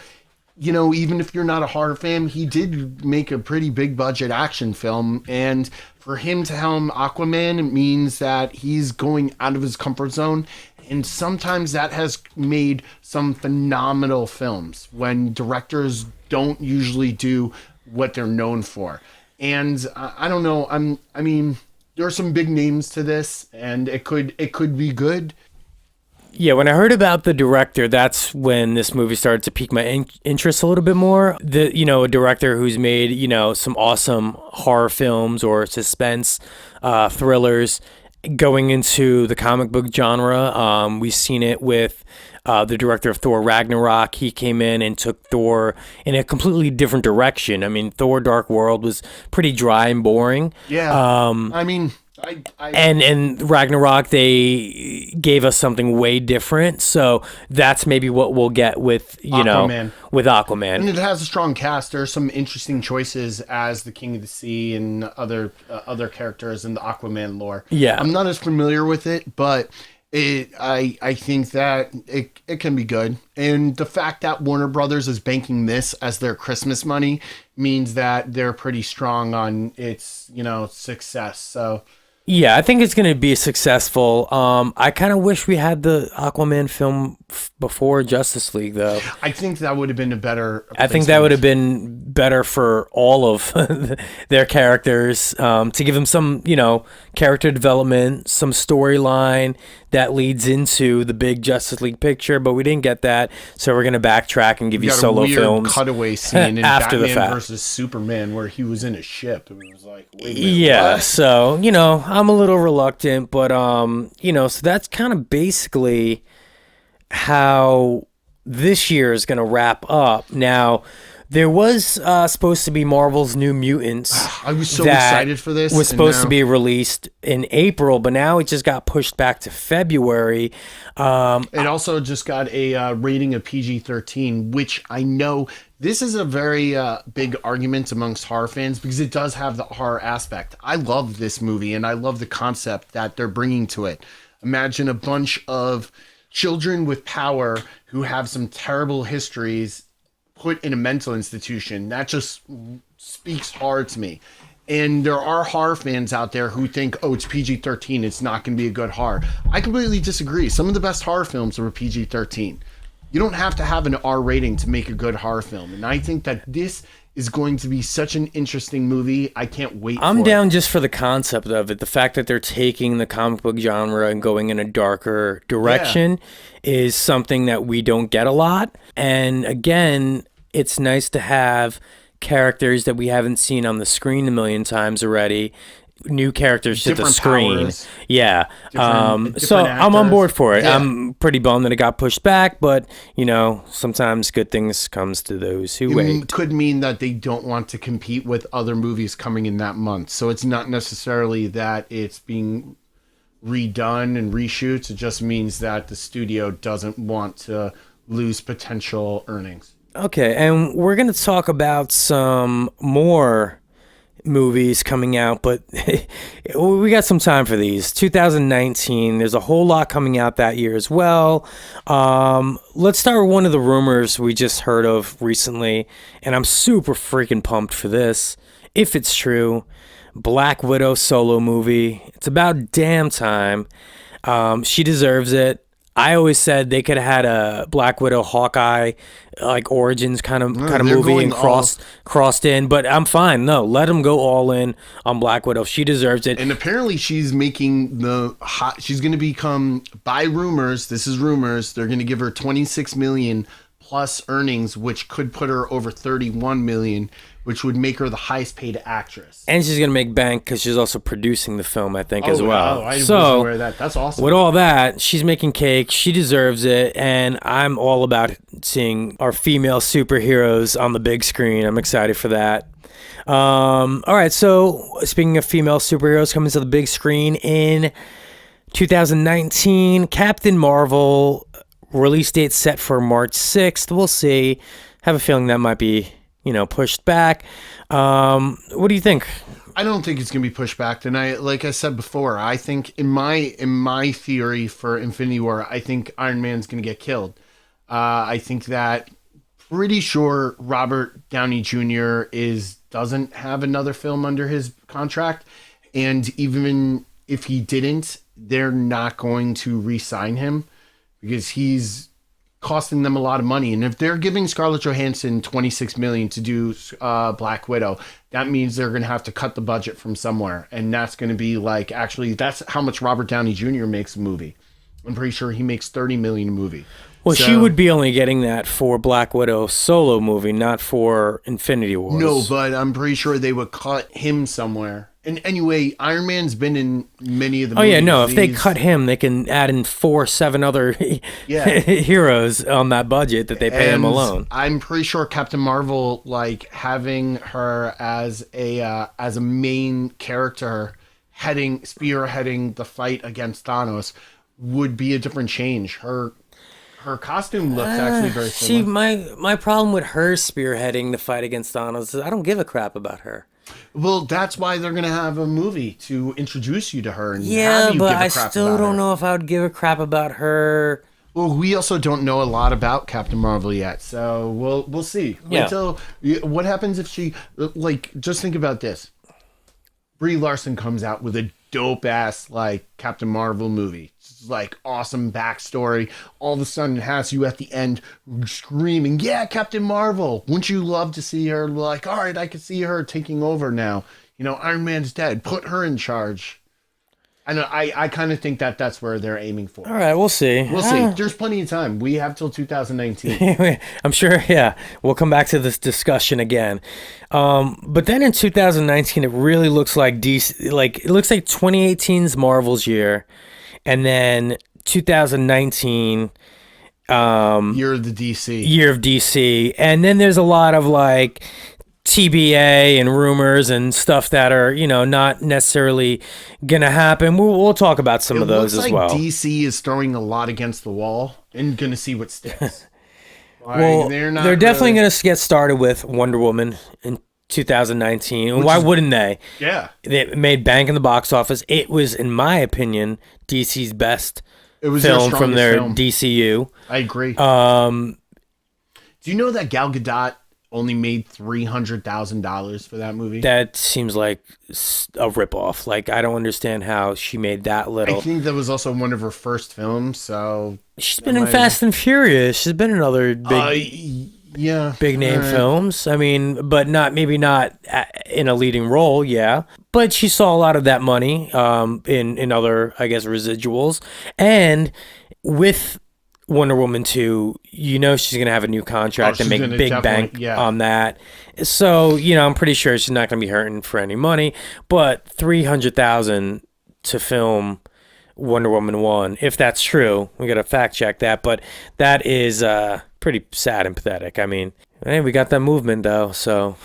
even if you're not a horror fan, he did make a pretty big budget action film. And for him to helm Aquaman, it means that he's going out of his comfort zone. And sometimes that has made some phenomenal films when directors don't usually do what they're known for. And I don't know. I mean, there are some big names to this, and it could be good. Yeah, when I heard about the director, that's when this movie started to pique my interest a little bit more. A director who's made, some awesome horror films or suspense thrillers going into the comic book genre. We've seen it with the director of Thor Ragnarok. He came in and took Thor in a completely different direction. I mean, Thor Dark World was pretty dry and boring. Yeah. And Ragnarok, they gave us something way different. So that's maybe what we'll get with Aquaman. With Aquaman. And it has a strong cast. There are some interesting choices as the King of the Sea and other characters in the Aquaman lore. Yeah. I'm not as familiar with it, but I think that it can be good. And the fact that Warner Brothers is banking this as their Christmas money means that they're pretty strong on its success. So. Yeah, I think it's going to be successful. I kind of wish we had the Aquaman film before Justice League, though. I think that would have been a better. I think that would have been better for all of their characters, to give them some, character development, some storyline that leads into the big Justice League picture. But we didn't get that, so we're going to backtrack and give you solo a weird films cutaway scene in after Batman the fact versus Superman where he was in a ship and it was like, wait a minute, yeah, what? so I'm a little reluctant, but so that's kind of basically how this year is going to wrap up. Now, there was supposed to be Marvel's New Mutants. I was so that excited for this. Was supposed to be released in April, but now it just got pushed back to February. It also just got a rating of PG-13, which I know this is a very big argument amongst horror fans because it does have the horror aspect. I love this movie and I love the concept that they're bringing to it. Imagine a bunch of children with power who have some terrible histories put in a mental institution. That just speaks hard to me. And there are horror fans out there who think, oh, it's PG-13, it's not going to be a good horror. I completely disagree. Some of the best horror films are PG-13. You don't have to have an R rating to make a good horror film. And I think that this is going to be such an interesting movie. I can't wait I'm down just for the concept of it. The fact that they're taking the comic book genre and going in a darker direction is something that we don't get a lot. And again, it's nice to have characters that we haven't seen on the screen a million times already. New characters to the screen. Powers. Yeah. So I'm on board for it. Yeah. I'm pretty bummed that it got pushed back, but sometimes good things comes to those who wait. It could mean that they don't want to compete with other movies coming in that month. So it's not necessarily that it's being redone and reshoots. It just means that the studio doesn't want to lose potential earnings. Okay, and we're going to talk about some more movies coming out, but we got some time for these. 2019, there's a whole lot coming out that year as well. Let's start with one of the rumors we just heard of recently, and I'm super freaking pumped for this. If it's true, Black Widow solo movie. It's about damn time. She deserves it. I always said they could have had a Black Widow Hawkeye like origins kind of movie and crossed in, but I'm fine. No, let them go all in on Black Widow. She deserves it. And apparently she's making she's going to become, by rumors, this is rumors, they're going to give her 26 million plus earnings, which could put her over 31 million, which would make her the highest paid actress. And she's going to make bank because she's also producing the film, I think, as well. I wasn't aware of that. That's awesome. With all that, she's making cake. She deserves it. And I'm all about seeing our female superheroes on the big screen. I'm excited for that. All right, so speaking of female superheroes coming to the big screen in 2019, Captain Marvel, release date set for March 6th. We'll see. Have a feeling that might be pushed back. What do you think? I don't think it's gonna be pushed back. And like I said before, I think in my theory for Infinity War, I think Iron Man's gonna get killed. I think that pretty sure Robert Downey Jr. doesn't have another film under his contract, and even if he didn't, they're not going to re-sign him because he's costing them a lot of money. And if they're giving Scarlett Johansson 26 million to do Black Widow, that means they're going to have to cut the budget from somewhere. And that's going to be that's how much Robert Downey Jr. makes a movie. I'm pretty sure he makes 30 million a movie. Well, she would be only getting that for Black Widow solo movie, not for Infinity Wars. No, but I'm pretty sure they would cut him somewhere. And anyway, Iron Man's been in many of the movies. Oh, yeah, no. If they cut him, they can add in 7 other heroes on that budget that they pay him alone. I'm pretty sure Captain Marvel, having her as a main character spearheading the fight against Thanos would be a different change. Her costume looks actually very similar. See, my problem with her spearheading the fight against Thanos is I don't give a crap about her. Well, that's why they're going to have a movie to introduce you to her. And yeah, but I still don't know if I would give a crap about her. Well, we also don't know a lot about Captain Marvel yet, so we'll see. Yeah. What happens if she, just think about this. Brie Larson comes out with a dope-ass, Captain Marvel movie. It's awesome backstory. All of a sudden it has you at the end screaming, yeah, Captain Marvel. Wouldn't you love to see her all right, I can see her taking over now. Iron Man's dead. Put her in charge. I kind of think that's where they're aiming for. All right, we'll see. We'll see. There's plenty of time. We have till 2019. I'm sure, yeah. We'll come back to this discussion again. But then in 2019, it really looks like DC, it looks like 2018's Marvel's year. And then 2019... Year of the DC. Year of DC. And then there's a lot of TBA and rumors and stuff that are, not necessarily going to happen. We'll talk about some of those as well. DC is throwing a lot against the wall and going to see what sticks. Well, they're definitely going to get started with Wonder Woman in 2019. And why wouldn't they? Yeah. They made bank in the box office. It was, in my opinion, DC's best It was film their from their strongest film. DCU. I agree. Do you know that Gal Gadot only made $300,000 for that movie? That seems like a ripoff. Like, I don't understand how she made that little. I think that was also one of her first films, so... She's been in Fast and Furious. She's been in other big name films. I mean, but maybe not in a leading role, yeah. But she saw a lot of that money in other, I guess, residuals. And with Wonder Woman 2, she's going to have a new contract and make big bank on that. So, I'm pretty sure she's not going to be hurting for any money. But $300,000 to film Wonder Woman 1, if that's true, we got to fact check that. But that is pretty sad and pathetic. I mean, hey, we got that movement, though. So,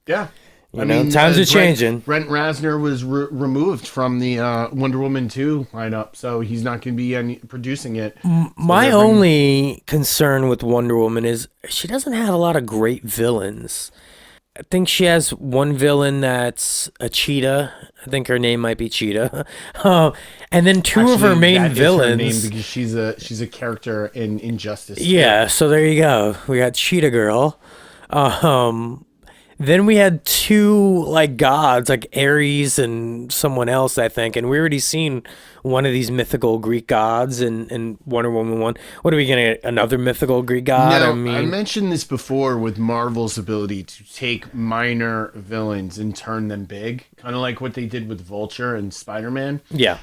yeah. Times are changing. Brent Reznor was removed from the Wonder Woman 2 lineup, so he's not going to be producing it. My only concern with Wonder Woman is she doesn't have a lot of great villains. I think she has one villain that's a cheetah. I think her name might be Cheetah. And then two of her main villains. Is her name because she's a character in Injustice. Yeah, so there you go. We got Cheetah Girl. Then we had two gods, like Ares and someone else, I think. And we already seen one of these mythical Greek gods in Wonder Woman 1. What are we going to get? Another mythical Greek god? Now, I mentioned this before with Marvel's ability to take minor villains and turn them big. Kind of like what they did with Vulture and Spiderman. Yeah.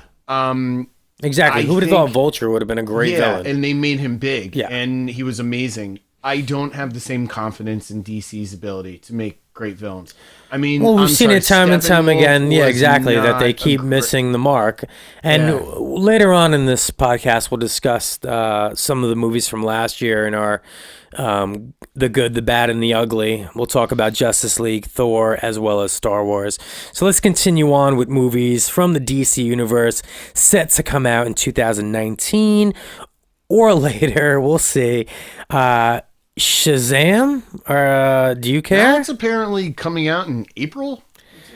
Exactly. Who would have thought Vulture would have been a great villain? Yeah, and they made him big. Yeah. And he was amazing. I don't have the same confidence in DC's ability to make great villains. I mean, we've seen it time and time again. Yeah, exactly. That they keep missing the mark. And later on in this podcast, we'll discuss some of the movies from last year in our The Good, the Bad, and the Ugly. We'll talk about Justice League, Thor, as well as Star Wars. So let's continue on with movies from the DC universe set to come out in 2019 or later. We'll see. Shazam? Do you care? That's apparently coming out in April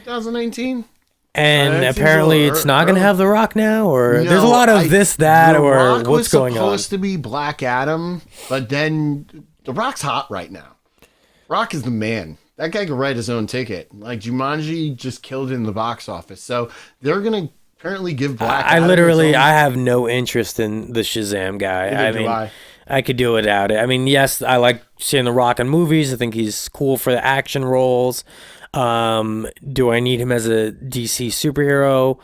2019. And apparently it's not going to have The Rock now? Or there's a lot of or what's going on? It's supposed to be Black Adam, but then The Rock's hot right now. Rock is the man. That guy could write his own ticket. Like, Jumanji just killed it in the box office. So they're going to apparently give Black Adam... I have no interest in the Shazam guy. I could do without it. I mean, yes, I like seeing The Rock in movies. I think he's cool for the action roles. Do I need him as a DC superhero?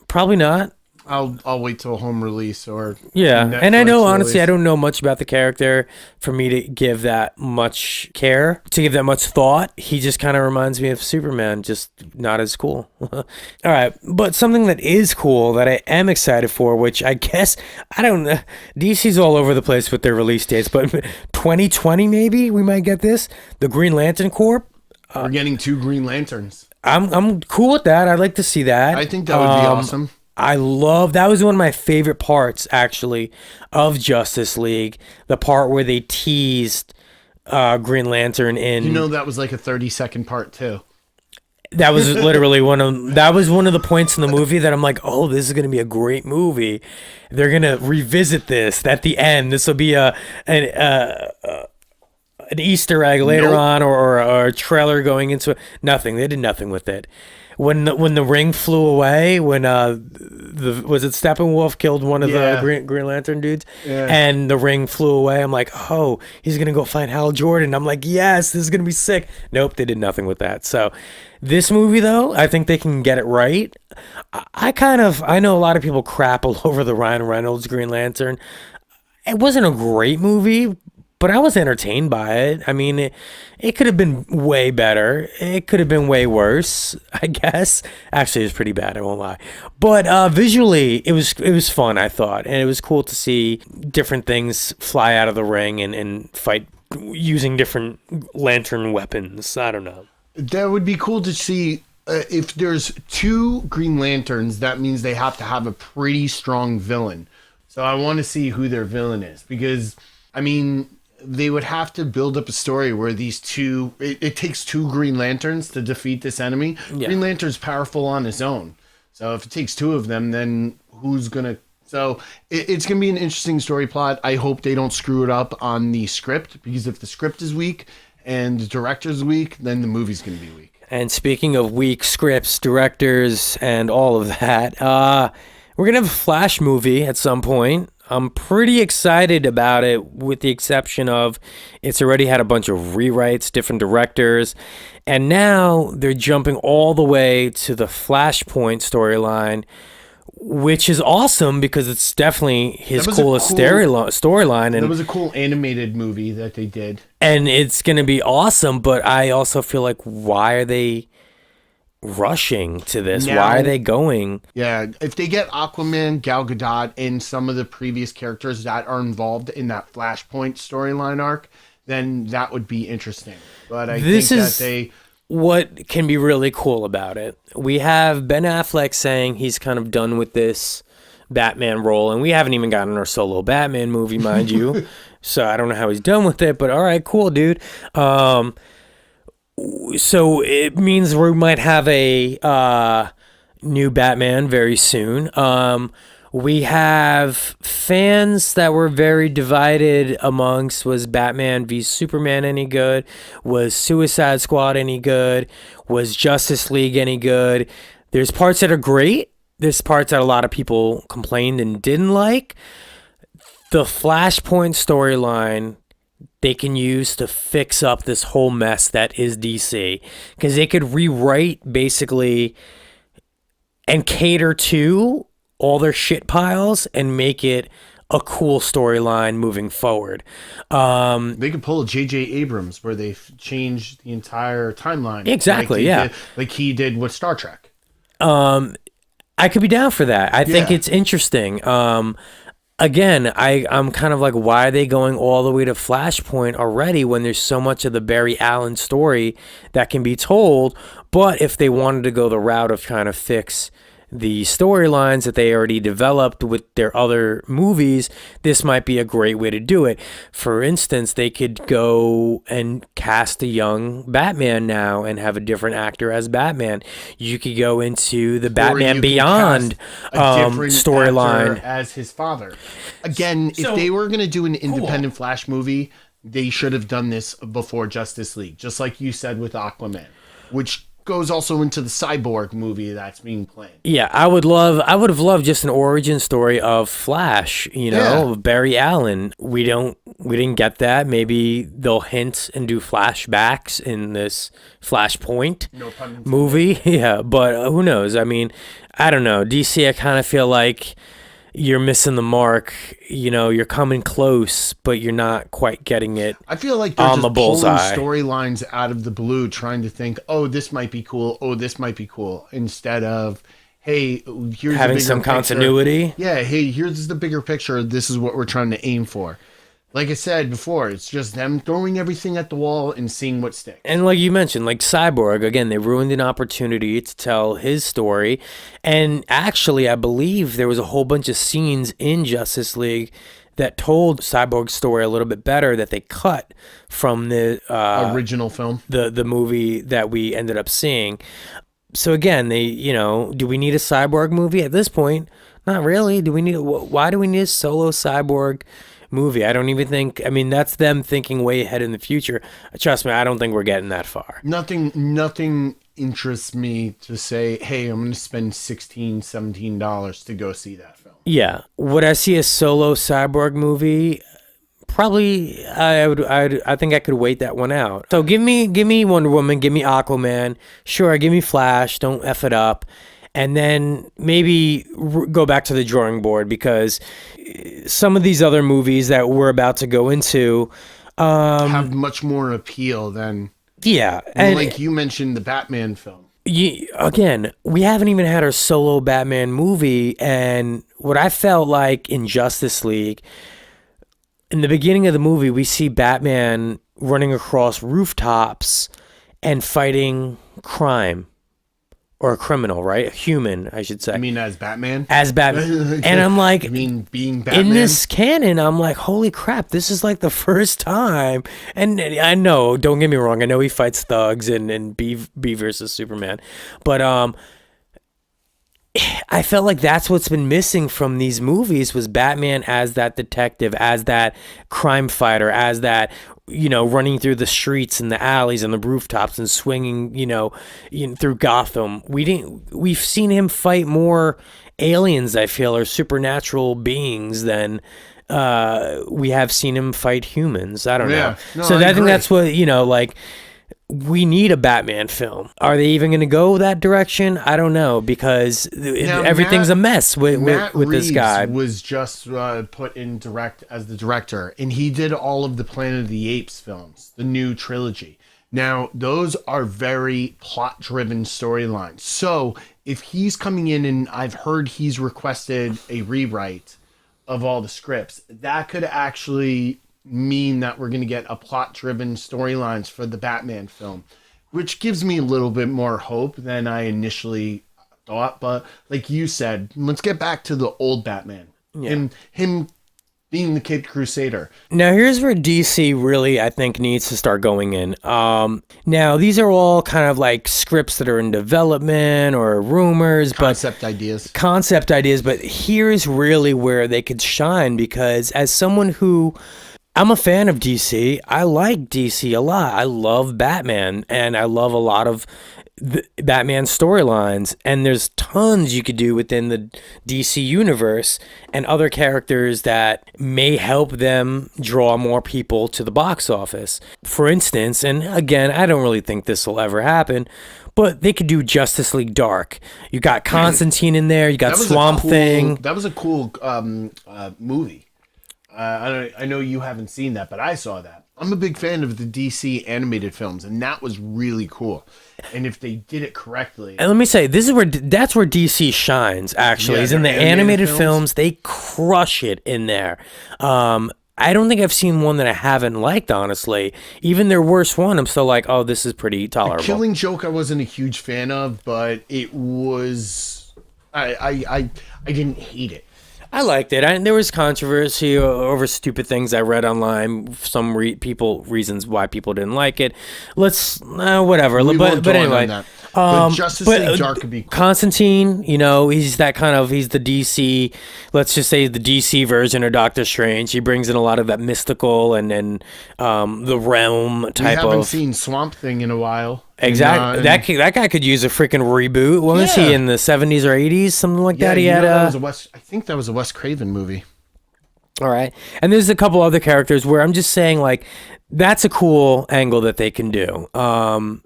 Probably not. I'll wait till home release or Netflix and I know honestly I don't know much about the character for me to give that much care, to give that much thought. He just kind of reminds me of Superman, just not as cool. All right, but something that is cool that I am excited for, which I guess I don't know, DC's all over the place with their release dates, but 2020 maybe we might get this. The Green Lantern Corps. We're getting 2 Green Lanterns. I'm cool with that. I'd like to see that. I think that would be awesome. That was one of my favorite parts, actually, of Justice League. The part where they teased Green Lantern in... that was like a 30-second part, too. That was literally one of the points in the movie that I'm like, oh, this is going to be a great movie. They're going to revisit this at the end. This will be an Easter egg later on or a trailer going into it. Nothing. They did nothing with it. When the ring flew away, when was it Steppenwolf killed one of the Green Lantern dudes, and the ring flew away, I'm like, oh, he's gonna go find Hal Jordan. I'm like, yes, this is gonna be sick. Nope, they did nothing with that. So this movie, though, I think they can get it right. I know a lot of people crap all over the Ryan Reynolds Green Lantern. It wasn't a great movie, but I was entertained by it. I mean, it could have been way better. It could have been way worse, I guess. Actually, it was pretty bad, I won't lie. But visually, it was fun, I thought. And it was cool to see different things fly out of the ring and fight using different lantern weapons. I don't know. That would be cool to see. If there's 2 Green Lanterns, that means they have to have a pretty strong villain. So I want to see who their villain is. Because, I mean... they would have to build up a story where these two... It takes 2 Green Lanterns to defeat this enemy. Yeah. Green Lantern's powerful on his own. So if it takes 2 of them, then who's going to So it's going to be an interesting story plot. I hope they don't screw it up on the script, because if the script is weak and the director's weak, then the movie's going to be weak. And speaking of weak scripts, directors, and all of that, we're going to have a Flash movie at some point. I'm pretty excited about it, with the exception of it's already had a bunch of rewrites, different directors, and now they're jumping all the way to the Flashpoint storyline, which is awesome because it's definitely his coolest storyline. And it was a cool animated movie that they did. And it's going to be awesome, but I also feel like, why are they rushing to this? Now, why are they going? Yeah, if they get Aquaman, Gal Gadot, and some of the previous characters that are involved in that Flashpoint storyline arc, then that would be interesting. But I think that they... What can be really cool about it, we have Ben Affleck saying he's kind of done with this Batman role, and we haven't even gotten our solo Batman movie, mind you. So I don't know how he's done with it, but all right, cool, dude. So it means we might have a new Batman very soon. We have fans that were very divided amongst, was Batman v Superman any good? Was Suicide Squad any good? Was Justice League any good? There's parts that are great. There's parts that a lot of people complained and didn't like. The Flashpoint storyline they can use to fix up this whole mess that is DC. Because they could rewrite basically and cater to all their shit piles and make it a cool storyline moving forward. They could pull a J.J. Abrams where they changed the entire timeline. Exactly, like he did with Star Trek. I could be down for that. I think it's interesting. Again, I'm kind of like, why are they going all the way to Flashpoint already when there's so much of the Barry Allen story that can be told? But if they wanted to go the route of trying to fix the storylines that they already developed with their other movies, this might be a great way to do it. For instance, they could go and cast a young Batman now and have a different actor as Batman. You could go into the Batman Beyond storyline as his father. Again, if they were going to do an independent Flash movie, they should have done this before Justice League, just like you said with Aquaman, which goes also into the Cyborg movie that's being planned. Yeah, I would have loved just an origin story of Flash, of Barry Allen. We didn't get that. Maybe they'll hint and do flashbacks in this Flashpoint movie. Yeah, but who knows? I mean, I don't know. DC, I kind of feel like you're missing the mark. You're coming close, but you're not quite getting it. I feel like they're just pulling storylines out of the blue, trying to think, oh, this might be cool. Oh, this might be cool. Instead of, hey, here's having some continuity. Yeah, hey, here's the bigger picture. This is what we're trying to aim for. Like I said before, it's just them throwing everything at the wall and seeing what sticks. And like you mentioned, like Cyborg, again, they ruined an opportunity to tell his story. And actually, I believe there was a whole bunch of scenes in Justice League that told Cyborg's story a little bit better that they cut from the original film, the movie that we ended up seeing. So again, do we need a Cyborg movie at this point? Not really. Why do we need a solo Cyborg movie? I don't even think, that's them thinking way ahead in the future. Trust me, I don't think we're getting that far. Nothing interests me to say, hey, I'm going to spend $16-17 to go see that film. Yeah. Would I see a solo Cyborg movie? Probably. I think I could wait that one out. So give me Wonder Woman, give me Aquaman. Sure, give me Flash. Don't F it up. And then maybe go back to the drawing board, because some of these other movies that we're about to go into have much more appeal than... Yeah. And like you mentioned, the Batman film. Again, we haven't even had our solo Batman movie. And what I felt like in Justice League, in the beginning of the movie, we see Batman running across rooftops and fighting crime. Or a criminal, right? A human, I should say. I mean, as Batman? As Batman. And I'm like, being Batman? In this canon, I'm like, holy crap, this is like the first time. And I know, don't get me wrong, I know he fights thugs and B versus Superman. But I felt like that's what's been missing from these movies was Batman as that detective, as that crime fighter, as that, running through the streets and the alleys and the rooftops and swinging, through Gotham. We've seen him fight more aliens, I feel, or supernatural beings than we have seen him fight humans. I don't know. No, So I I think agree. that's what, we need a Batman film. Are they even going to go that direction? I don't know, because everything's a mess with this guy. Was just put in as the director, and he did all of the Planet of the Apes films, the new trilogy. Now, those are very plot-driven storylines. So, if he's coming in, and I've heard he's requested a rewrite of all the scripts, that could actually mean that we're going to get a plot-driven storylines for the Batman film, which gives me a little bit more hope than I initially thought. But like you said, let's get back to the old Batman and him being the Caped Crusader. Now, here's where DC really, I think, needs to start going in. Now, these are all kind of like scripts that are in development or rumors, Concept ideas. But here's really where they could shine, because as someone who... I'm a fan of DC. I like DC a lot. I love Batman, and I love a lot of the Batman storylines. And there's tons you could do within the DC universe and other characters that may help them draw more people to the box office. For instance, and again, I don't really think this will ever happen, but they could do Justice League Dark. You got Constantine in there. You got Swamp Thing. That was a cool movie. I know you haven't seen that, but I saw that. I'm a big fan of the DC animated films, and that was really cool. And if they did it correctly, and let me say, that's where DC shines. Actually, is in the animated films. They crush it in there. I don't think I've seen one that I haven't liked, honestly. Even their worst one, I'm still like, oh, this is pretty tolerable. The Killing Joke, I wasn't a huge fan of, but it was. I didn't hate it. I liked it. There was controversy over stupid things I read online. Some reasons why people didn't like it. Let's whatever. But anyway, but Justice League Dark could be cool. Constantine. He's the DC. Let's just say the DC version of Doctor Strange. He brings in a lot of that mystical and the realm type of. We haven't seen Swamp Thing in a while. Exactly. That guy could use a freaking reboot. What was he in the 70s or 80s, something like that? He had I think that was a Wes Craven movie. All right. And there's a couple other characters where I'm just saying, like, that's a cool angle that they can do.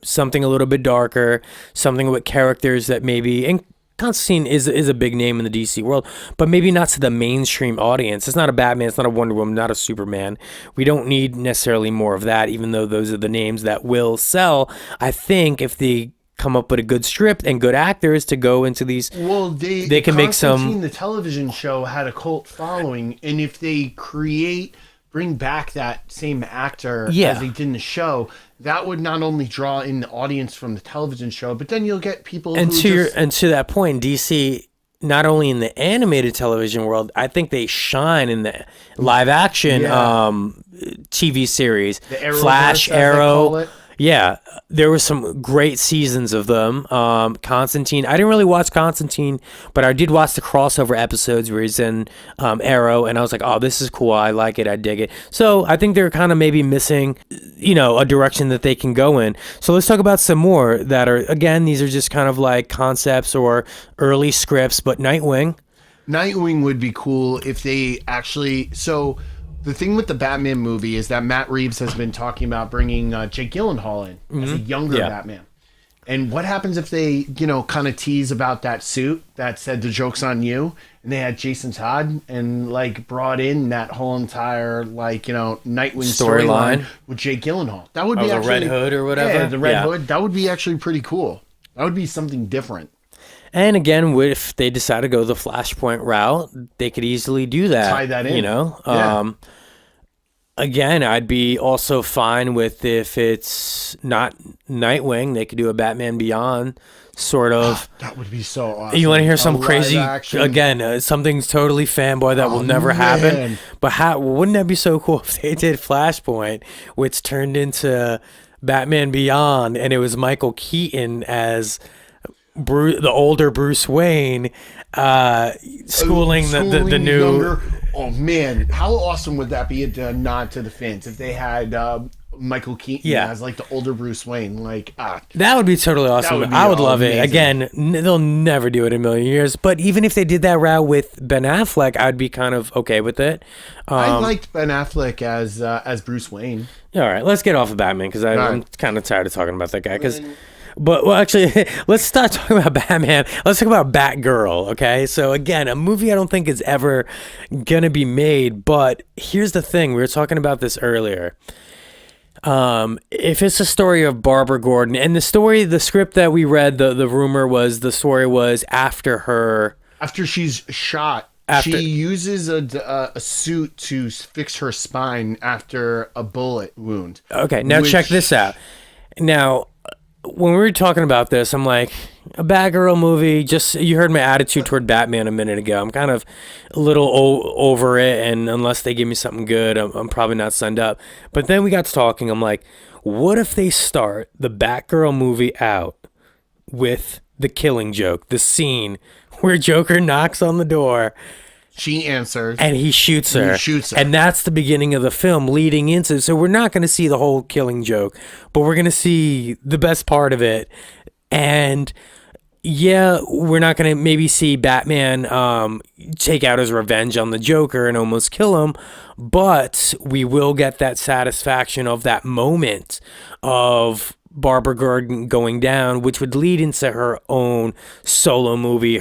Something a little bit darker, something with characters that maybe, and Constantine is a big name in the DC world, but maybe not to the mainstream audience. It's not a Batman, it's not a Wonder Woman, not a Superman. We don't need necessarily more of that, even though those are the names that will sell. I think if they come up with a good script and good actors to go into these, they can make some. The television show had a cult following, and if they bring back that same actor as they did in the show, that would not only draw in the audience from the television show, but then you'll get people and to that point, DC, not only in the animated television world, I think they shine in the live action TV series. The Flash, Arrowverse, as they call it. Yeah, there were some great seasons of them. Constantine, I didn't really watch Constantine, but I did watch the crossover episodes where he's in Arrow, and I was like, oh, this is cool. I like it. I dig it. So I think they're kind of maybe missing, a direction that they can go in. So let's talk about some more that are, again, these are just kind of like concepts or early scripts, but Nightwing would be cool if they actually... So... The thing with the Batman movie is that Matt Reeves has been talking about bringing Jake Gyllenhaal in as a younger Batman. And what happens if they, kind of tease about that suit that said "the joke's on you," and they had Jason Todd and brought in that whole entire Nightwing storyline with Jake Gyllenhaal? That would be the Red Hood or whatever. Yeah, the Red Hood. That would be actually pretty cool. That would be something different. And again, if they decide to go the Flashpoint route, they could easily do that. Tie that in. Again, I'd be also fine with if it's not Nightwing, they could do a Batman Beyond sort of. That would be so awesome. You want to hear some crazy, again, something's totally fanboy that will never happen. But wouldn't that be so cool if they did Flashpoint, which turned into Batman Beyond, and it was Michael Keaton as the older Bruce Wayne schooling the new younger. Oh man, how awesome would that be, a nod to the fans if they had Michael Keaton as like the older Bruce Wayne? Like that would be totally awesome. I would love it. Again, they'll never do it in a million years, but even if they did that route with Ben Affleck, I'd be kind of okay with it. I liked Ben Affleck as Bruce Wayne. All right, let's get off of Batman because I'm kind of tired of talking about that guy. But actually, let's start talking about Batman. Let's talk about Batgirl, okay? So again, a movie I don't think is ever gonna be made. But here's the thing: we were talking about this earlier. If it's a story of Barbara Gordon, and the script that we read, the rumor was the story was after she's shot. She uses a suit to fix her spine after a bullet wound. Okay, now check this out. Now, when we were talking about this, I'm like, a Batgirl movie, you heard my attitude toward Batman a minute ago. I'm kind of a little over it, and unless they give me something good, I'm probably not signed up. But then we got to talking, I'm like, what if they start the Batgirl movie out with the Killing Joke, the scene where Joker knocks on the door, she answers, and he shoots her. And that's the beginning of the film leading into. So we're not going to see the whole Killing Joke, but we're going to see the best part of it. And yeah, we're not going to maybe see Batman take out his revenge on the Joker and almost kill him, but we will get that satisfaction of that moment of Barbara Gordon going down, which would lead into her own solo movie.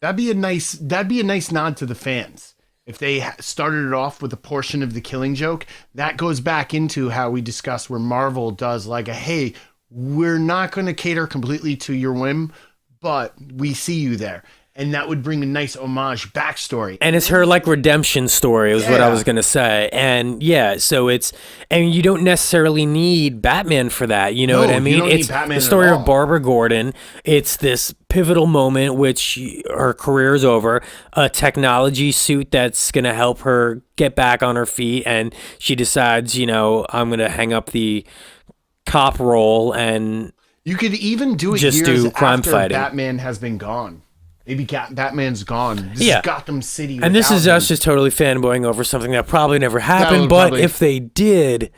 That'd be a nice nod to the fans. If they started it off with a portion of the Killing Joke, that goes back into how we discussed where Marvel does like hey, we're not going to cater completely to your whim, but we see you there. And that would bring a nice homage backstory. And it's her like redemption story is what I was going to say. And so and you don't necessarily need Batman for that. You know what I mean? You don't need Batman the story at all. of Barbara Gordon. It's this pivotal moment, which her career is over, a technology suit that's going to help her get back on her feet. And she decides, I'm going to hang up the cop role and you could even do it just years do crime after fighting. Batman has been gone. Maybe Batman's gone. This is Gotham City. And this is us just totally fanboying over something that probably never happened. But if they did,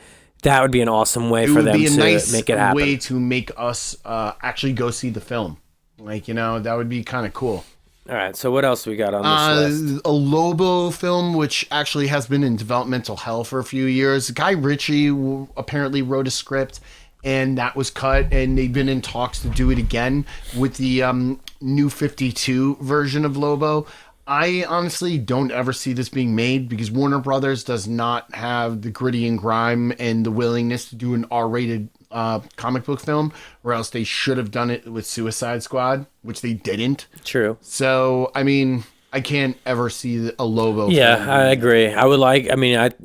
that would be an awesome way for them to make it happen. Way to make us actually go see the film. Like, that would be kind of cool. All right. So what else we got on this list? A Lobo film, which actually has been in developmental hell for a few years. Guy Ritchie apparently wrote a script, and that was cut, and they've been in talks to do it again with the New 52 version of Lobo. I honestly don't ever see this being made because Warner Brothers does not have the gritty and grime and the willingness to do an R-rated comic book film, or else they should have done it with Suicide Squad, which they didn't. True. So, I mean, I can't ever see a Lobo film. Yeah, I agree.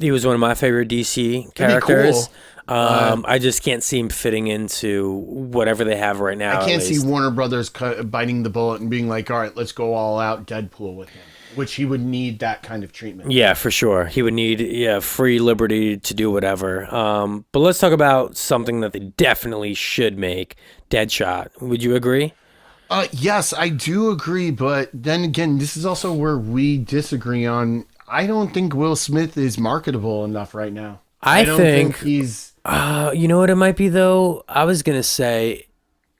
He was one of my favorite DC characters. I just can't see him fitting into whatever they have right now. I can't see Warner Brothers biting the bullet and being like, all right, let's go all out Deadpool with him, which he would need that kind of treatment. Yeah, for sure. He would need free liberty to do whatever. But let's talk about something that they definitely should make, Deadshot. Would you agree? Yes, I do agree. But then again, this is also where we disagree on. I don't think Will Smith is marketable enough right now. I don't think he's... you know what it might be, though? I was going to say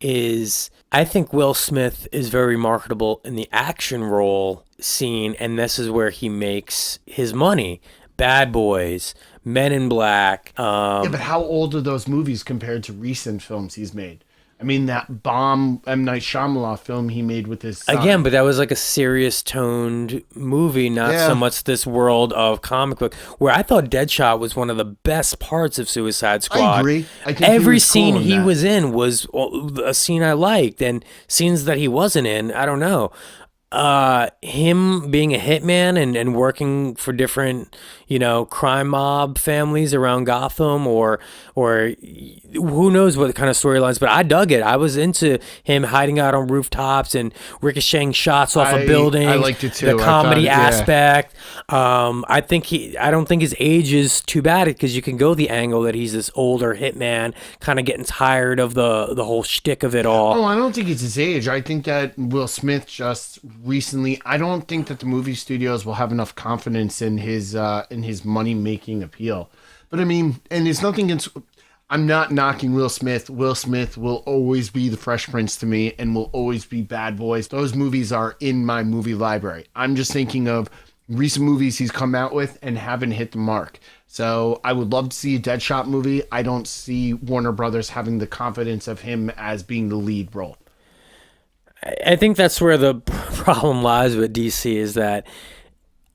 I think Will Smith is very marketable in the action role scene, and this is where he makes his money. Bad Boys, Men in Black. Yeah, but how old are those movies compared to recent films he's made? I mean, that bomb M. Night Shyamalan film he made with his son. Again, but that was like a serious toned movie, not so much this world of comic book, where I thought Deadshot was one of the best parts of Suicide Squad. I agree. I think every scene he was in was a scene I liked, and scenes that he wasn't in, I don't know. Him being a hitman and working for different, crime mob families around Gotham, or who knows what kind of storylines. But I dug it. I was into him hiding out on rooftops and ricocheting shots off of buildings. I liked it too. The comedy aspect. I don't think his age is too bad, because you can go the angle that he's this older hitman, kind of getting tired of the whole shtick of it all. Oh, I don't think it's his age. I think that Will Smith just recently. I don't think that the movie studios will have enough confidence in his money making appeal. But I mean, and it's nothing against. I'm not knocking Will Smith. Will Smith will always be the Fresh Prince to me, and will always be Bad Boys. Those movies are in my movie library. I'm just thinking of recent movies he's come out with and haven't hit the mark. So I would love to see a Deadshot movie. I don't see Warner Brothers having the confidence of him as being the lead role. I think that's where the problem lies with DC, is that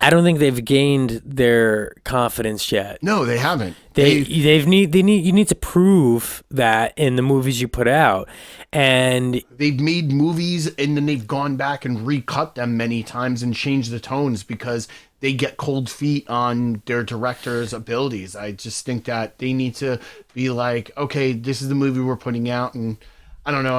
I don't think they've gained their confidence yet. No, they haven't. You need to prove that in the movies you put out. And they've made movies and then they've gone back and recut them many times and changed the tones because they get cold feet on their director's abilities. I just think that they need to be like, okay, this is the movie we're putting out, and I don't know,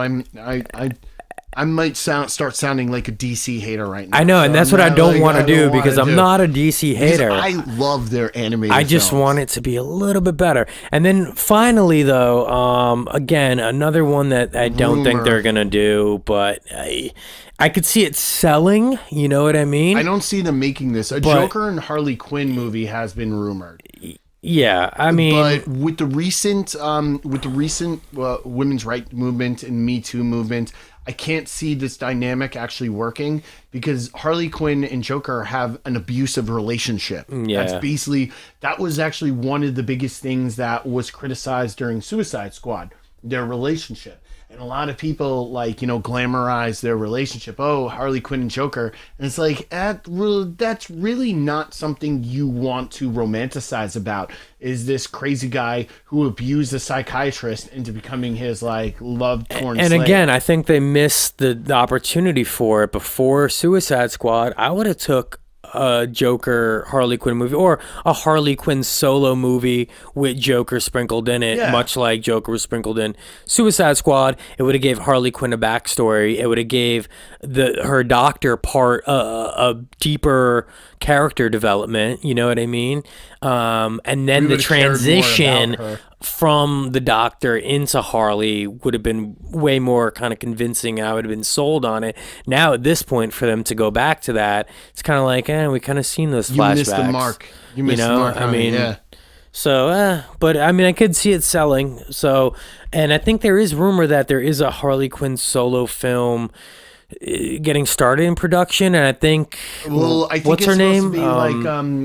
I might start sounding like a DC hater right now. I know, and that's what I don't want to do, because I'm not a DC hater. I love their animated I just films. want it to be a little bit better. And then finally, though, again, another one that I don't think they're going to do, but I could see it selling. You know what I mean? I don't see them making this. Joker and Harley Quinn movie has been rumored. Yeah, I mean, but with the recent women's rights movement and Me Too movement, I can't see this dynamic actually working, because Harley Quinn and Joker have an abusive relationship. Yeah. That was actually one of the biggest things that was criticized during Suicide Squad, their relationship. And a lot of people glamorize their relationship. Oh, Harley Quinn and Joker. And it's like, that's really not something you want to romanticize about, is this crazy guy who abused a psychiatrist into becoming his love-torn slave. And again, I think they missed the opportunity for it before Suicide Squad. I would have took a Joker Harley Quinn movie, or a Harley Quinn solo movie with Joker sprinkled in it, much like Joker was sprinkled in Suicide Squad. It would have gave Harley Quinn a backstory. It would have gave her doctor part a deeper character development. You know what I mean? And then the transition from the doctor into Harley would have been way more kind of convincing. I would have been sold on it. Now at this point, for them to go back to that, it's kind of like, we kind of seen those flashbacks. You missed the mark. You missed the mark. I mean, so, but I mean, I could see it selling. So, and I think there is rumor that there is a Harley Quinn solo film getting started in production, and I think what's her name?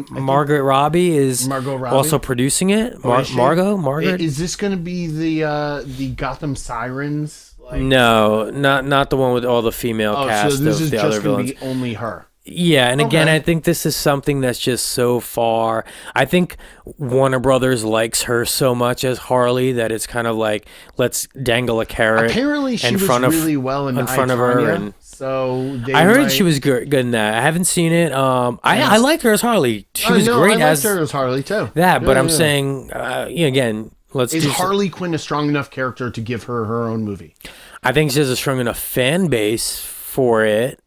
Margaret Robbie is also producing it. Margaret. Is this going to be the Gotham Sirens? No, not the one with all the female cast. So this is the just other going villains. to be only her. Yeah, and again, I think this is something that's just so far. I think Warner Brothers likes her so much as Harley that it's kind of like, let's dangle a carrot. Apparently, she was really well in front of her. And so I heard she was good in that. I haven't seen it. I liked her as Harley. She was great as her as Harley too. But I'm saying again, is Harley Quinn a strong enough character to give her own movie? I think she has a strong enough fan base for it.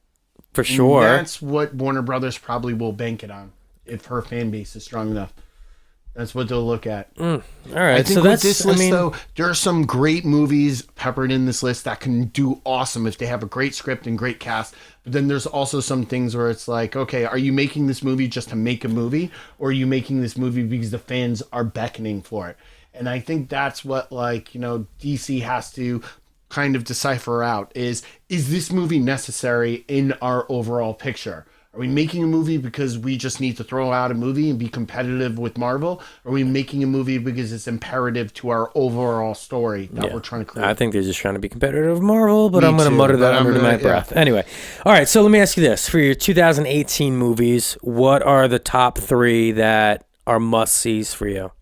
For sure. And that's what Warner Brothers probably will bank it on, if her fan base is strong enough. That's what they'll look at. All right. I think with this list, though, there are some great movies peppered in this list that can do awesome if they have a great script and great cast. But then there's also some things where it's like, okay, are you making this movie just to make a movie? Or are you making this movie because the fans are beckoning for it? And I think that's what, DC has to kind of decipher out is this movie necessary in our overall picture? Are we making a movie because we just need to throw out a movie and be competitive with Marvel? Or are we making a movie because it's imperative to our overall story that we're trying to create? I think they're just trying to be competitive with Marvel, but I'm going to mutter that under my breath. Anyway, all right, so let me ask you this. For your 2018 movies, what are the top 3 that are must-sees for you?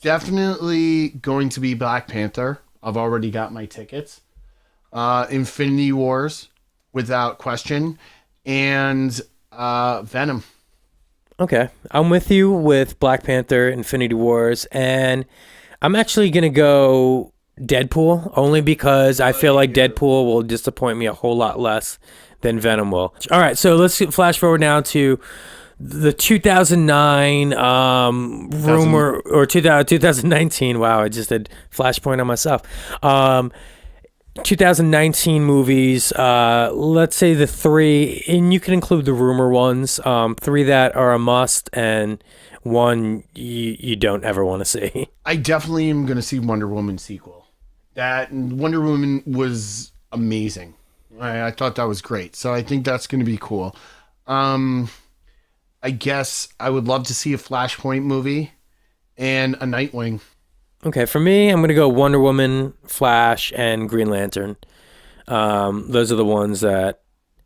Definitely going to be Black Panther. I've already got my tickets. Infinity Wars, without question, and Venom. Okay, I'm with you with Black Panther, Infinity Wars, and I'm actually gonna go Deadpool only because I feel like Deadpool will disappoint me a whole lot less than Venom will. All right, so let's flash forward now to the 2009 rumor or 2019. Wow, I just did flashpoint on myself. 2019 movies, let's say the three, and you can include the rumor ones, three that are a must and one you don't ever want to see. I definitely am going to see Wonder Woman sequel. That Wonder Woman was amazing. I thought that was great. So I think that's going to be cool. I guess I would love to see a Flashpoint movie and a Nightwing. Okay, for me, I'm going to go Wonder Woman, Flash, and Green Lantern. Those are the ones that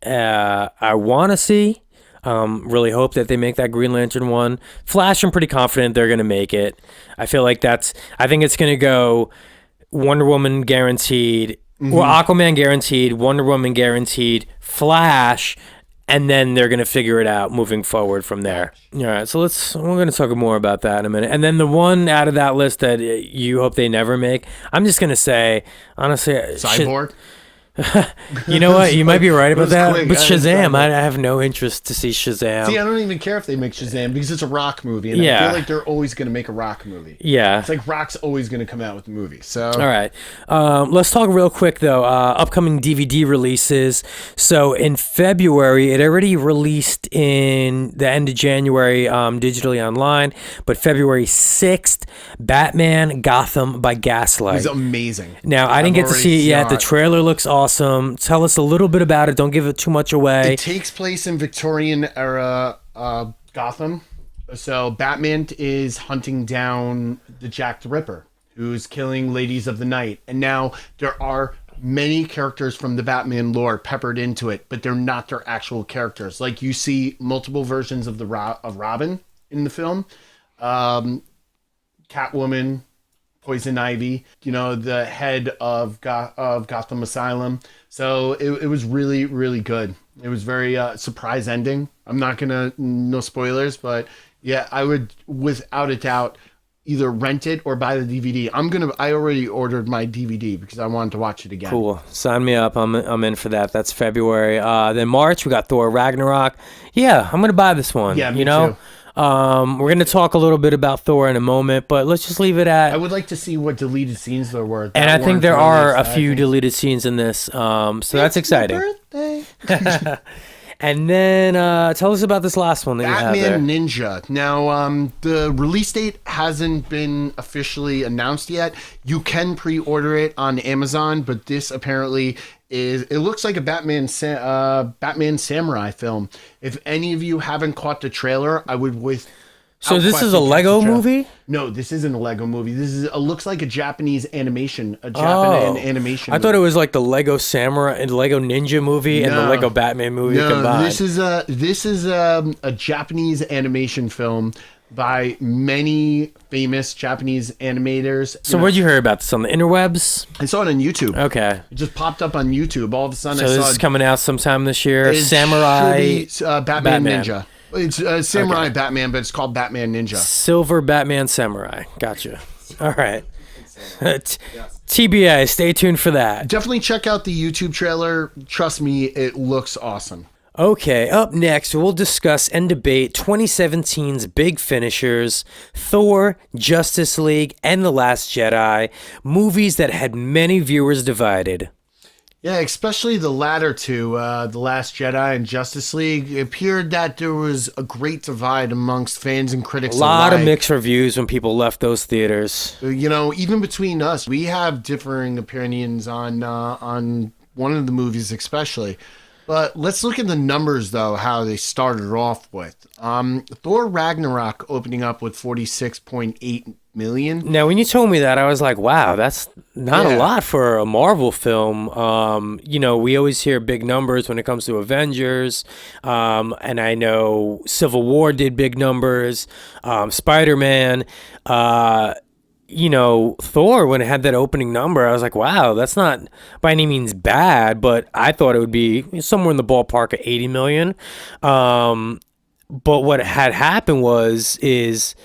I want to see. Really hope that they make that Green Lantern one. Flash, I'm pretty confident they're going to make it. I feel like I think it's going to go Wonder Woman guaranteed, or Aquaman guaranteed, Wonder Woman guaranteed, Flash, and then they're going to figure it out moving forward from there. All right, so we're going to talk more about that in a minute. And then the one out of that list that you hope they never make, I'm just going to say, honestly, Cyborg? You know what? You might be right about that. quick. But Shazam, I have no interest to see Shazam. See, I don't even care if they make Shazam because it's a Rock movie, and I feel like they're always going to make a Rock movie. Yeah. It's like Rock's always going to come out with a movie. So, all right. Let's talk real quick, though. Upcoming DVD releases. So in February, it already released in the end of January digitally online, but February 6th, Batman Gotham by Gaslight. It was amazing. Now, I didn't get to see it yet. The trailer looks awesome. Tell us a little bit about it. Don't give it too much away. It takes place in Victorian era Gotham. So Batman is hunting down the Jack the Ripper, who's killing ladies of the night. And now there are many characters from the Batman lore peppered into it, but they're not their actual characters. Like you see multiple versions of of Robin in the film. Catwoman, Poison Ivy, the head of Gotham Asylum. So it was really, really good. It was very surprise ending. I'm not gonna, no spoilers, but yeah, I would without a doubt either rent it or buy the DVD. I already ordered my DVD because I wanted to watch it again. Cool. Sign me up. I'm in for that. That's February. Then March, we got Thor Ragnarok. Yeah, I'm gonna buy this one. Yeah, me too. We're going to talk a little bit about Thor in a moment, but let's just leave it at... I would like to see what deleted scenes there were. And I think there are a few deleted scenes in this, so that's exciting. My birthday. And then tell us about this last one that you have there. Batman Ninja. Now, the release date hasn't been officially announced yet. You can pre-order it on Amazon, but this apparently it looks like a Batman Samurai film. If any of you haven't caught the trailer, I would So this is a Lego movie? No, this isn't a Lego movie. It looks like a Japanese animation, animation. I thought it was like the Lego Samurai and Lego Ninja movie and the Lego Batman movie combined. This is a Japanese animation film by many famous Japanese animators. So where'd you hear about this, on the interwebs? I saw it on YouTube. Okay. It just popped up on YouTube. All of a sudden, So this is coming out sometime this year. Samurai Batman Ninja. It's Samurai Batman, but it's called Batman Ninja. Silver Batman Samurai. Gotcha. All right. TBA, stay tuned for that. Definitely check out the YouTube trailer. Trust me, it looks awesome. Okay, up next, we'll discuss and debate 2017's big finishers, Thor, Justice League, and The Last Jedi, movies that had many viewers divided. Yeah, especially the latter two, The Last Jedi and Justice League. It appeared that there was a great divide amongst fans and critics alike. A lot of alike. Mixed reviews when people left those theaters. Even between us, we have differing opinions on one of the movies especially. But let's look at the numbers, though, how they started off with. Thor Ragnarok opening up with 46.8 million. Now, when you told me that, I was like, wow, that's not a lot for a Marvel film. We always hear big numbers when it comes to Avengers. And I know Civil War did big numbers. Spiderman. Thor, when it had that opening number, I was like, wow, that's not by any means bad, but I thought it would be somewhere in the ballpark of 80 million. But what had happened is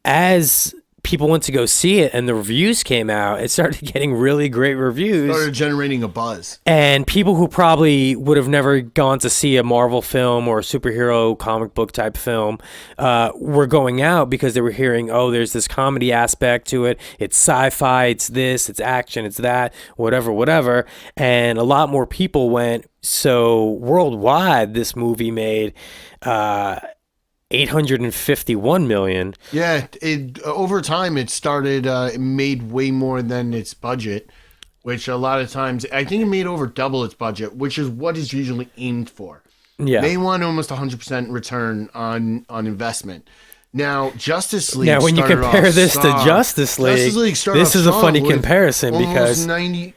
as people went to go see it and the reviews came out, it started getting really great reviews. Started generating a buzz. And people who probably would have never gone to see a Marvel film or a superhero comic book type film were going out because they were hearing, oh, there's this comedy aspect to it. It's sci-fi, it's this, it's action, it's that, whatever. And a lot more people went. So worldwide, this movie made 851 million. Yeah, over time it started. It made way more than its budget, which a lot of times I think it made over double its budget, which is what is usually aimed for. Yeah, they want almost 100% return on investment. Now, Justice League. Now, when you compare this to Justice League this is a funny comparison because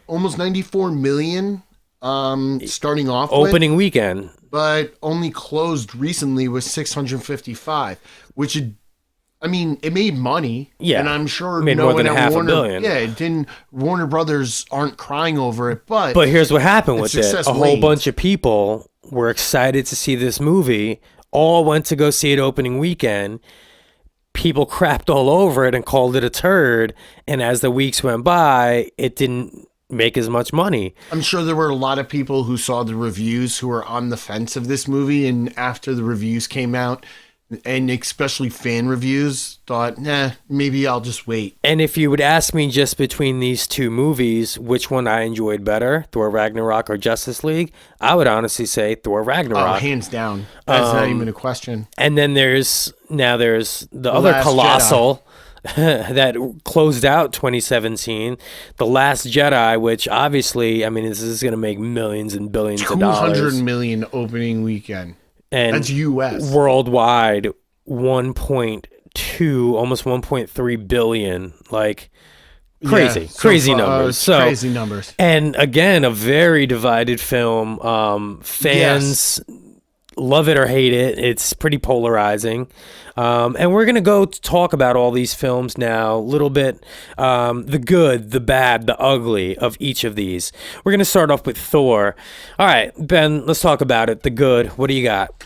almost 94 million starting off opening weekend. But only closed recently with 655, which it made money. Yeah, and I'm sure it made more than half a billion. Yeah, it didn't. Warner Brothers aren't crying over it, but here's what happened with it: a whole bunch of people were excited to see this movie. All went to go see it opening weekend. People crapped all over it and called it a turd. And as the weeks went by, it didn't make as much money. I'm sure there were a lot of people who saw the reviews who were on the fence of this movie, and after the reviews came out, and especially fan reviews, thought, nah, maybe I'll just wait. And if you would ask me just between these two movies, which one I enjoyed better, Thor Ragnarok or Justice League, I would honestly say Thor Ragnarok. Oh, hands down. That's not even a question. And then there's the other Colossal that closed out 2017, The Last Jedi, which obviously, this is going to make millions and billions of dollars. 200 million opening weekend. And that's US. Worldwide, 1.2, almost 1.3 billion. Like, crazy, crazy numbers. Crazy numbers. And again, a very divided film. Fans love it or hate it. It's pretty polarizing. And we're going to go talk about all these films now, a little bit, the good, the bad, the ugly of each of these. We're going to start off with Thor. All right, Ben, let's talk about it. The good. What do you got?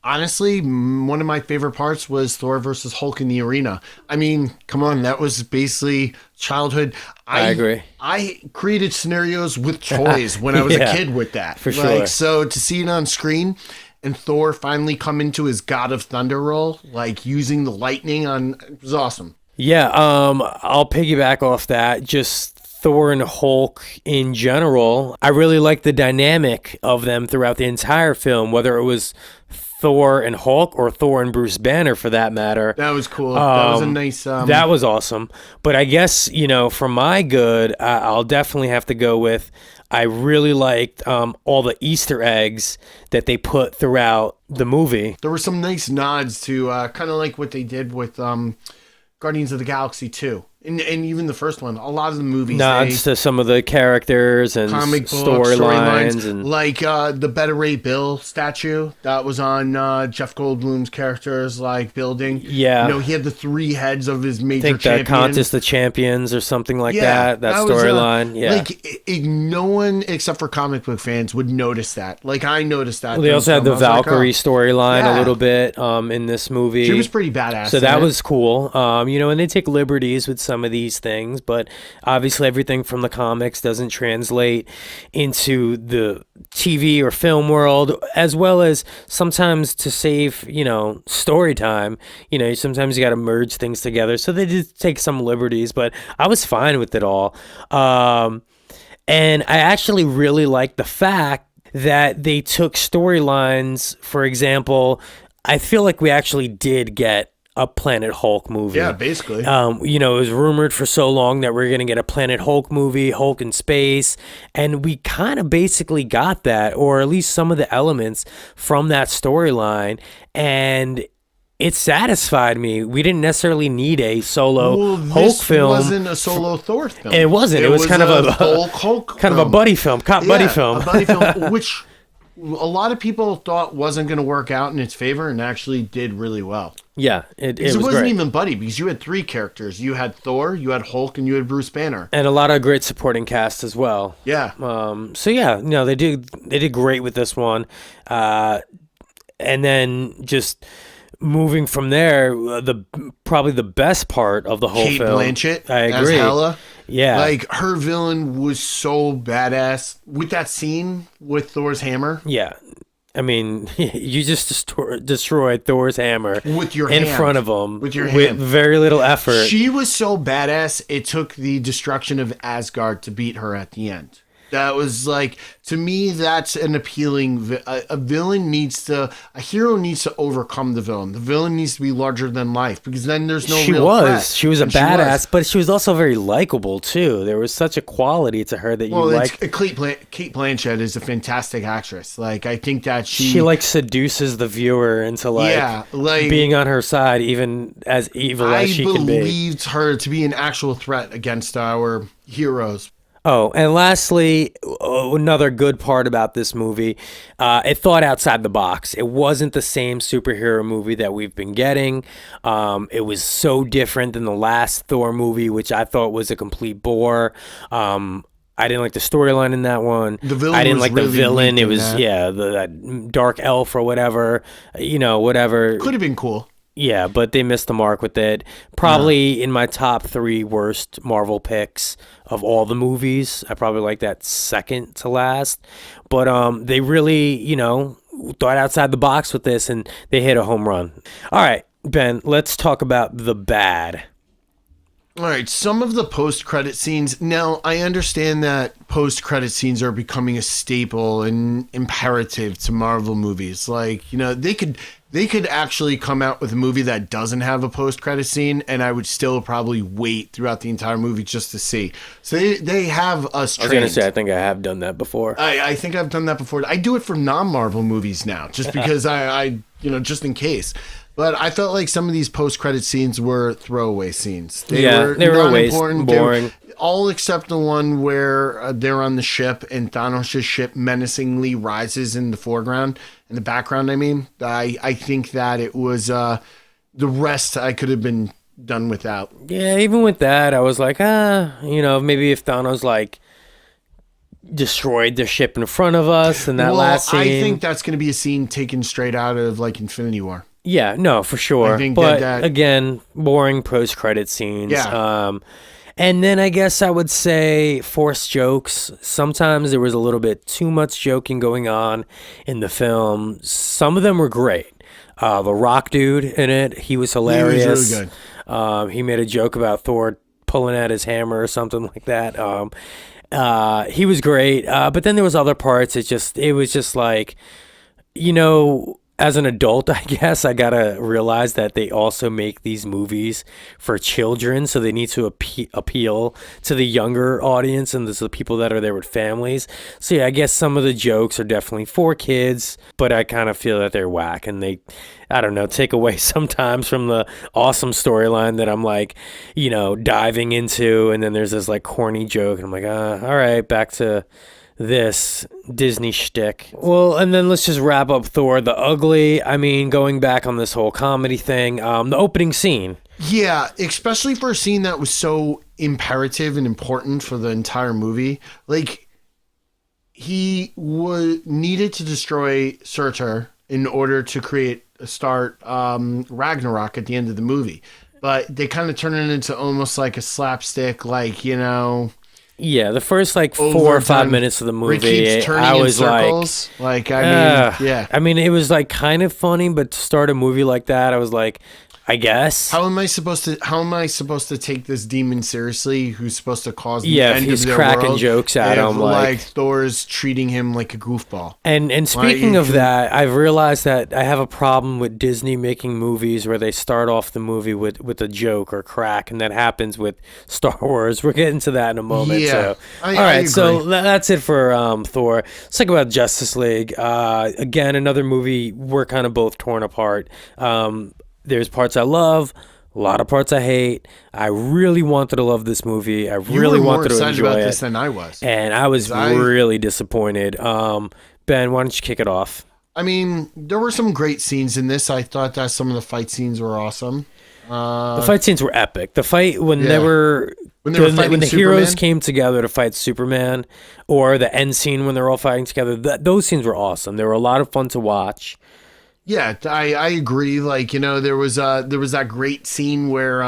Honestly, one of my favorite parts was Thor versus Hulk in the arena. Come on, that was basically childhood. I agree. I created scenarios with toys when I was a kid with that. For sure. So to see it on screen and Thor finally come into his God of Thunder role, using the lightning it was awesome. Yeah, I'll piggyback off that. Just Thor and Hulk in general. I really like the dynamic of them throughout the entire film, whether it was Thor and Hulk or Thor and Bruce Banner for that matter. That was cool. That was a nice... that was awesome. But I guess, for my good, I'll definitely have to go with, I really liked all the Easter eggs that they put throughout the movie. There were some nice nods to kind of like what they did with Guardians of the Galaxy 2. And even the first one, a lot of the movies nods to some of the characters and storylines, and like the Better Ray Bill statue that was on Jeff Goldblum's character's building. Yeah, he had the 3 heads of his major. I think champions. The Contest of Champions or something like that. That storyline. No one except for comic book fans would notice that. I noticed that. Well, they also had the Valkyrie storyline a little bit in this movie. She was pretty badass. So that was cool. And they take liberties with some of these things, but obviously everything from the comics doesn't translate into the TV or film world, as well as sometimes to save, story time, sometimes you got to merge things together. So they did take some liberties, but I was fine with it all. And I actually really like the fact that they took storylines. For example, I feel like we actually did get a Planet Hulk movie. Yeah, basically. It was rumored for so long that we're going to get a Planet Hulk movie, Hulk in space, and we kind of basically got that, or at least some of the elements from that storyline, and it satisfied me. We didn't necessarily need a solo Hulk film. It wasn't a solo Thor film. It wasn't. It was kind of a Hulk kind of a buddy film, buddy film. A buddy film, which a lot of people thought wasn't going to work out in its favor, and actually did really well. Yeah, it wasn't great. Even buddy, because you had 3 characters. You had Thor, you had Hulk, and you had Bruce Banner, and a lot of great supporting cast as well. Yeah. So yeah, they did great with this one. and then just moving from there, probably the best part of the whole Kate film. Blanchett I as agree. Hela. Yeah. Like, her villain was so badass. With that scene with Thor's hammer. Yeah. I mean, you just destroyed Thor's hammer With your in hand. front of him With your with hand. very little effort. She was so badass, it took the destruction of Asgard to beat her at the end. That was like, to me, that's an appealing. A villain needs to, a hero needs to overcome the villain. The villain needs to be larger than life, because then there's no real threat. She was a And badass, but she was also very likable too. There was such a quality to her that you liked. Kate Blanchett is a fantastic actress. Like, I think that She like seduces the viewer into like being on her side, even as evil as she can be. I believed her to be an actual threat against our heroes. Oh, and lastly, another good part about this movie, it thought outside the box. It wasn't the same superhero movie that we've been getting. It was so different than the last Thor movie, which I thought was a complete bore. I didn't like the storyline in that one. I didn't like the villain. It was, that dark elf or whatever, whatever. Could have been cool. Yeah, but they missed the mark with it. Probably in my top 3 worst Marvel picks of all the movies. I probably like that second to last. But they really, thought outside the box with this, and they hit a home run. All right, Ben, let's talk about the bad. All right, some of the post-credit scenes. Now, I understand that post-credit scenes are becoming a staple and imperative to Marvel movies. Like, they could actually come out with a movie that doesn't have a post-credit scene, and I would still probably wait throughout the entire movie just to see. So they have us trained. I was going to say, I think I have done that before. I think I've done that before. I do it for non-Marvel movies now, just because I just in case. But I felt like some of these post-credit scenes were throwaway scenes. They were important, boring. All except the one where they're on the ship and Thanos' ship menacingly rises in the foreground. In the background, I mean. I think that it was the rest I could have been done without. Yeah, even with that, I was like, maybe if Thanos, destroyed the ship in front of us in that last scene. I think that's going to be a scene taken straight out of, Infinity War. Yeah, no, for sure. I think but again, boring post-credit scenes. Yeah. And then I guess I would say forced jokes. Sometimes there was a little bit too much joking going on in the film. Some of them were great. The Rock dude in it, he was hilarious. He was really good. He made a joke about Thor pulling at his hammer or something like that. He was great. But then there was other parts. It was just like, as an adult, I guess I gotta realize that they also make these movies for children, so they need to appeal to the younger audience and the people that are there with families. So yeah, I guess some of the jokes are definitely for kids, but I kind of feel that they're whack and they, I don't know, take away sometimes from the awesome storyline that I'm diving into, and then there's this corny joke, and I'm like, all right, back to this Disney shtick. Well, and then let's just wrap up Thor the Ugly. I mean, going back on this whole comedy thing, the opening scene. Yeah, especially for a scene that was so imperative and important for the entire movie. He needed to destroy Surtur in order to start Ragnarok at the end of the movie. But they kind of turn it into almost like a slapstick, Yeah, the first 4 or 5 minutes of the movie, I was circles. Yeah. I mean, it was kind of funny, but to start a movie like that, I was like, I guess. How am I supposed to take this demon seriously? Who's supposed to cause the end of their world? He's cracking jokes at him, Thor's treating him like a goofball. And speaking of that, I've realized that I have a problem with Disney making movies where they start off the movie with a joke or crack, and that happens with Star Wars. We're getting to that in a moment. Yeah, so. I agree. So that's it for Thor. Let's talk about Justice League. Again, another movie we're kind of both torn apart. There's parts I love, a lot of parts I hate. I really wanted to love this movie. I really wanted to enjoy it. You were more excited about this than I was. And I was really disappointed. Ben, why don't you kick it off? I mean, there were some great scenes in this. I thought that some of the fight scenes were awesome. The fight scenes were epic. The fight when the heroes came together to fight Superman, or the end scene when they're all fighting together, those scenes were awesome. They were a lot of fun to watch. Yeah, I agree. Like, there was that great scene where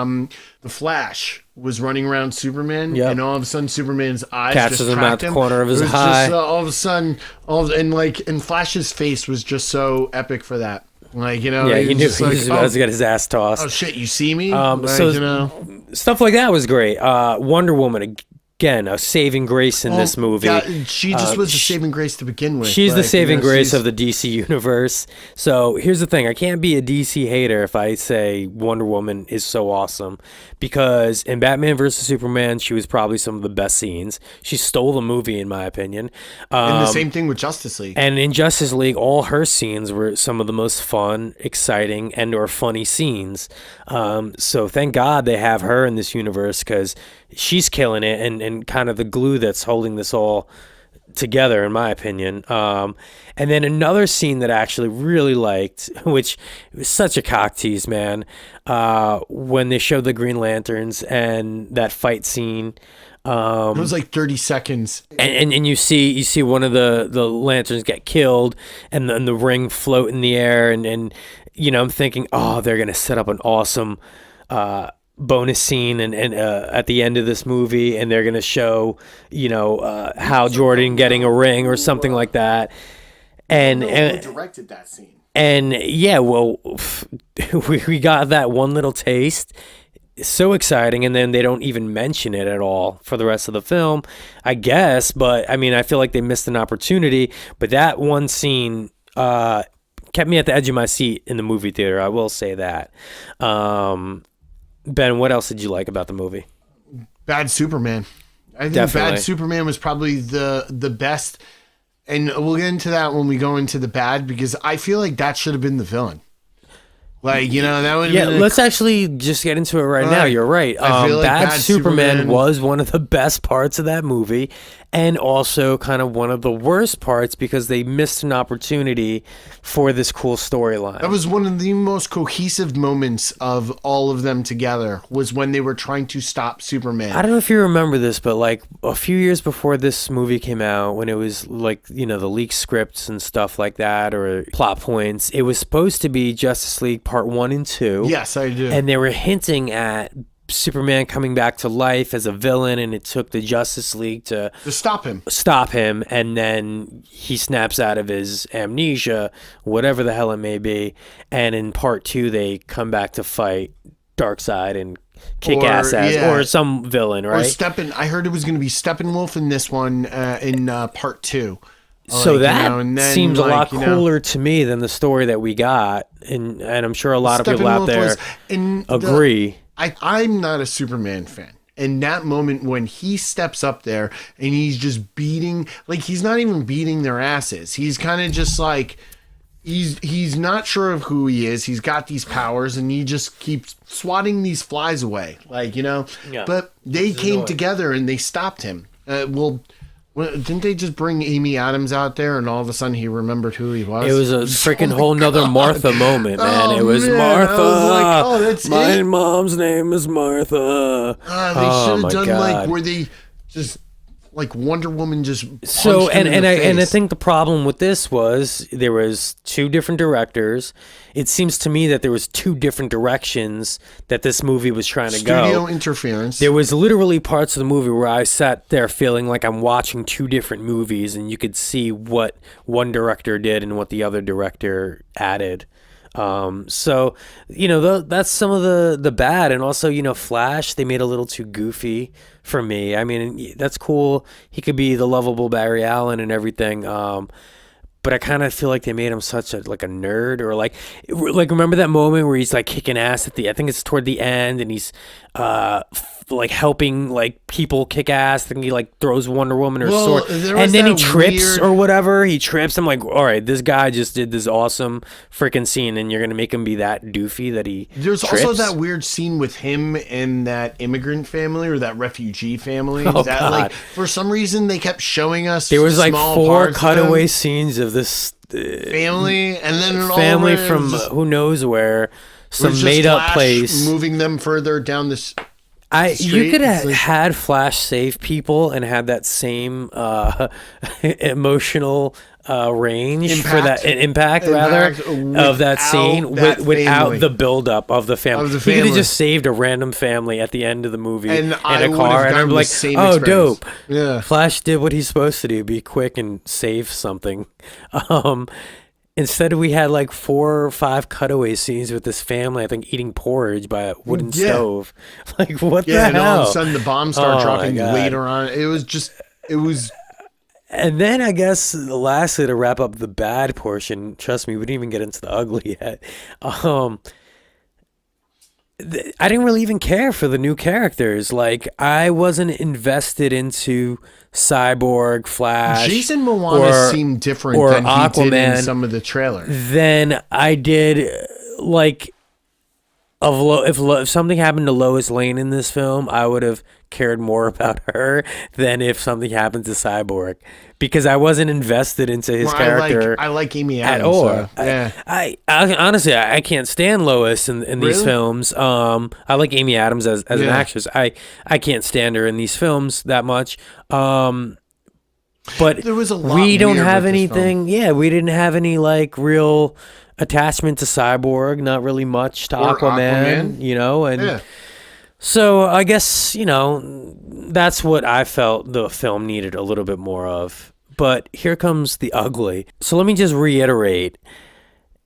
the Flash was running around Superman, Yep. and all of a sudden Superman's eyes Catches just him tracked out the corner of his It was eye. Just, all of a sudden, and Flash's face was just so epic for that. Like, Yeah, he knew he was about to get his ass tossed. Oh shit, you see me? Stuff like that was great. Wonder Woman, again, a saving grace in this movie. God, she just was the saving grace to begin with. She's the saving grace of the DC universe. So here's the thing. I can't be a DC hater if I say Wonder Woman is so awesome, because in Batman vs. Superman, she was probably some of the best scenes. She stole the movie, in my opinion. And the same thing with Justice League. And in Justice League, all her scenes were some of the most fun, exciting, and or funny scenes. So thank God they have her in this universe, because she's killing it and kind of the glue that's holding this all together, in my opinion. And then another scene that I actually really liked, which was such a cock tease, man, when they showed the Green Lanterns and that fight scene. It was like 30 seconds. And you see one of the lanterns get killed, and the ring float in the air, and I'm thinking, oh, they're gonna set up an awesome bonus scene and at the end of this movie, and they're gonna show Hal Jordan getting a ring or something like that. And who directed that scene? And yeah, well, we got that one little taste. So exciting, and then they don't even mention it at all for the rest of the film, I guess. But I mean, I feel like they missed an opportunity. But that one scene kept me at the edge of my seat in the movie theater, I will say that. Ben, what else did you like about the movie? Bad Superman. I think Definitely. Bad Superman was probably the best, and we'll get into that when we go into the bad, because I feel like that should have been the villain. Like, that would have been let's actually just get into it right now. You're right. I feel like Bad Bad Superman was one of the best parts of that movie, and also kind of one of the worst parts, because they missed an opportunity for this cool storyline. That was one of the most cohesive moments of all of them together, was when they were trying to stop Superman. I don't know if you remember this, but like a few years before this movie came out, when it was like, the leaked scripts and stuff like that, or plot points, it was supposed to be Justice League Part 1 and 2. Yes, I do. And they were hinting at Superman coming back to life as a villain, and it took the Justice League to stop him. And then he snaps out of his amnesia, whatever the hell it may be. And in Part 2, they come back to fight Darkseid and kick ass or some villain, right? Or I heard it was going to be Steppenwolf in this one, in Part 2. So seems a lot cooler to me than the story that we got, and I'm sure a lot of people out there agree. I'm not a Superman fan. And that moment when he steps up there and he's just beating, like, he's not even beating their asses. He's kind of just like, he's not sure of who he is. He's got these powers, and he just keeps swatting these flies away, like, Yeah. But they came together and they stopped him. Didn't they just bring Amy Adams out there, and all of a sudden he remembered who he was? It was a freaking whole nother Martha moment, man. It was Martha. I was like, that's my mom's name is Martha. They should have done like where they just like Wonder Woman just so and I think the problem with this was there was two different directors. It seems to me that there was two different directions that this movie was trying to go. Studio interference. There was literally parts of the movie where I sat there feeling like I'm watching two different movies, and you could see what one director did and what the other director added. So that's some of the bad, and also Flash, they made a little too goofy for me. I mean, that's cool. He could be the lovable Barry Allen and everything. But I kind of feel like they made him such a nerd, or like remember that moment where he's like kicking ass I think it's toward the end, and he's like helping like people kick ass, and he like throws Wonder Woman or sword, and then he trips or whatever. He trips. I'm like, all right, this guy just did this awesome freaking scene, and you're gonna make him be that doofy that he. There's trips? Also that weird scene with him and that immigrant family or that refugee family. Oh, that God. like for some reason they kept showing us. There was like small 4 cutaway scenes of this family, and then family from who knows where, some made up place, moving them further down this. You could have had Flash save people and had that same emotional range for that impact of that scene without the buildup of the family. He could have just saved a random family at the end of the movie in a car, and I'm like, oh, dope. Yeah, Flash did what he's supposed to do: be quick and save something. Instead, we had like 4 or 5 cutaway scenes with this family, I think, eating porridge by a wooden stove. Like, what the hell? Yeah, and all of a sudden the bombs start dropping later on. It was... And then I guess lastly, to wrap up the bad portion, trust me, we didn't even get into the ugly yet. I didn't really even care for the new characters. Like, I wasn't invested into Cyborg, Flash, Jason Momoa seemed different than Aquaman, he did in some of the trailers. Then I did, like, if something happened to Lois Lane in this film, I would have cared more about her than if something happened to Cyborg, because I wasn't invested into his character. I like Amy Adams at all. So, yeah. I honestly, I can't stand Lois in these films. I like Amy Adams as an actress. I can't stand her in these films that much. But there was a lot we don't have anything. Yeah, we didn't have any like real attachment to Cyborg. Not really much to Aquaman. You know, and so I guess, you know, that's what I felt the film needed a little bit more of. But here comes the ugly. So let me just reiterate.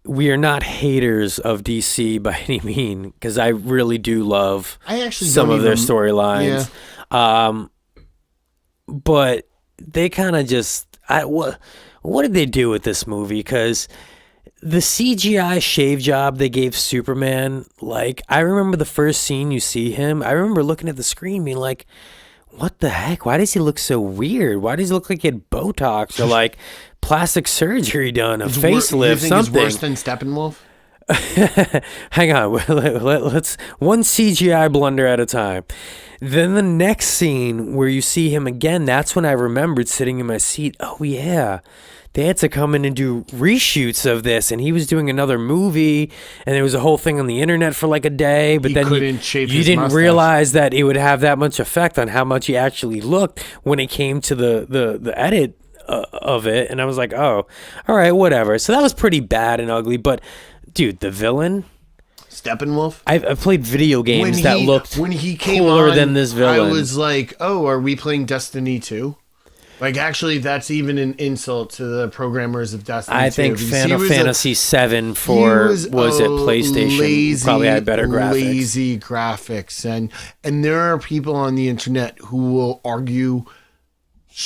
We are not haters of DC by any means, because I really do love some of their storylines. Yeah. But they kind of just... what did they do with this movie? Because the CGI shave job they gave Superman, like, I remember the first scene you see him, I remember looking at the screen being like, what the heck? Why does he look so weird? Why does he look like he had Botox or like plastic surgery done, a facelift, you think something? It's worse than Steppenwolf? Hang on, let's one CGI blunder at a time. Then the next scene where you see him again, that's when I remembered sitting in my seat. Oh yeah, they had to come in and do reshoots of this, and he was doing another movie, and there was a whole thing on the internet for like a day. But then you didn't realize that it would have that much effect on how much he actually looked when it came to the edit of it. And I was like, oh, all right, whatever. So that was pretty bad and ugly. But dude, the villain, Steppenwolf. I played video games that looked cooler than this villain. I was like, oh, are we playing Destiny 2? Like, actually, that's even an insult to the programmers of Destiny 2. I think Final Fantasy 7 was at PlayStation probably had better graphics. Lazy graphics. And there are people on the internet who will argue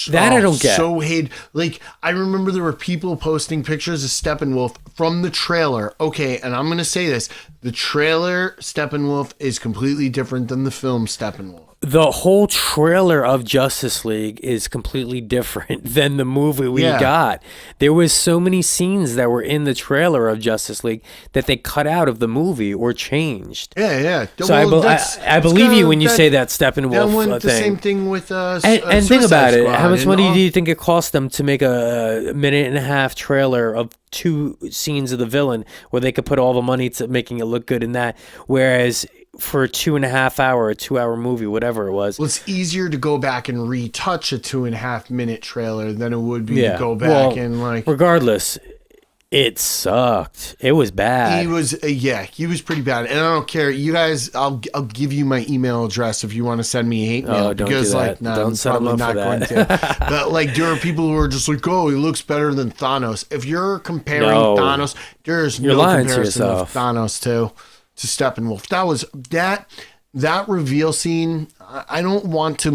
that I don't get. So hate. Like, I remember there were people posting pictures of Steppenwolf from the trailer. Okay, and I'm going to say this. The trailer Steppenwolf is completely different than the film Steppenwolf. The whole trailer of Justice League is completely different than the movie we got. There was so many scenes that were in the trailer of Justice League that they cut out of the movie or changed. Yeah. So I believe you when you say that Steppenwolf thing. The same thing with and think about it. How much money do you think it cost them to make a 1.5-minute trailer of 2 scenes of the villain where they could put all the money to making it look good in that? Whereas for a 2.5-hour or 2-hour movie, whatever it was. Well, it's easier to go back and retouch a 2.5-minute trailer than it would be to go back and like. Regardless, it sucked. It was bad. He was pretty bad. And I don't care. You guys, I'll give you my email address if you want to send me hate mail. Don't do that. Like, no, don't I'm set probably him up not for going that. to. But like, there are people who are just like, oh, he looks better than Thanos. If you're comparing Thanos, there's no comparison of Thanos to Steppenwolf. That was that reveal scene. I don't want to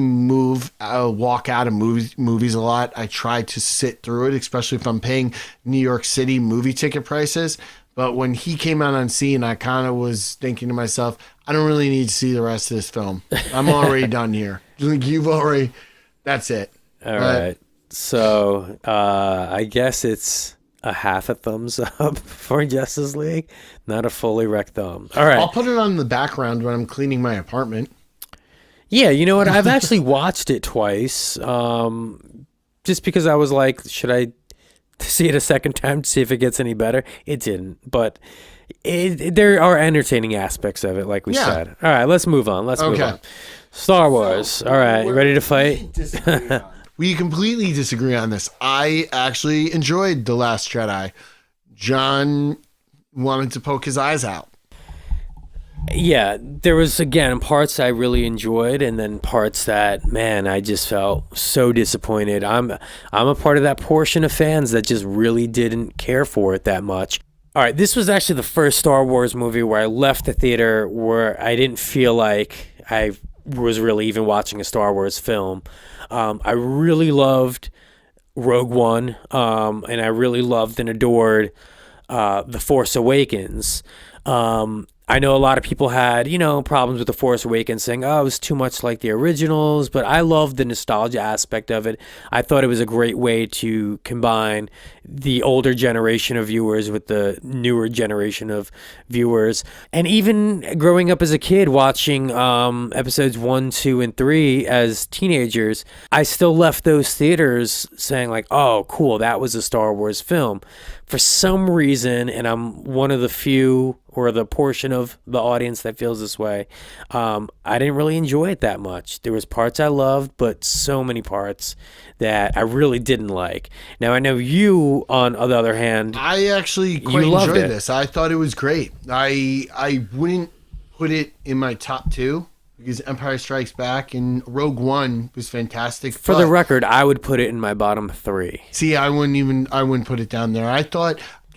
walk out of movies a lot. I try to sit through it, especially if I'm paying New York City movie ticket prices. But when he came out on scene, I kind of was thinking to myself, I don't really need to see the rest of this film. I'm already done here. Like, that's it. All right. So I guess it's a half a thumbs up for Justice League, not a fully wrecked thumb. All right. I'll put it on the background when I'm cleaning my apartment. Yeah, you know what? I've actually watched it twice, just because I was like, should I see it a second time to see if it gets any better? It didn't. But There are entertaining aspects of it, like we said. All right, let's move on. Let's move on. Star Wars. All right, you ready to fight? We completely disagree on this. I actually enjoyed The Last Jedi. John wanted to poke his eyes out. Yeah, there was, again, parts I really enjoyed, and then parts that, man, I just felt so disappointed. I'm a part of that portion of fans that just really didn't care for it that much. All right, this was actually the first Star Wars movie where I left the theater where I didn't feel like I was really even watching a Star Wars film. I really loved Rogue One, and I really loved and adored The Force Awakens. I know a lot of people had, problems with The Force Awakens, saying, oh, it was too much like the originals, but I loved the nostalgia aspect of it. I thought it was a great way to combine the older generation of viewers with the newer generation of viewers. And even growing up as a kid, watching episodes 1, 2, and 3 as teenagers, I still left those theaters saying like, oh, cool, that was a Star Wars film. For some reason, and I'm one of the few or the portion of the audience that feels this way, I didn't really enjoy it that much. There was parts I loved, but so many parts that I really didn't like. Now, I know you, on the other hand, I actually quite enjoyed this. I thought it was great. I wouldn't put it in my top 2 because Empire Strikes Back and Rogue One was fantastic. For the record, I would put it in my bottom 3. See, I wouldn't put it down there.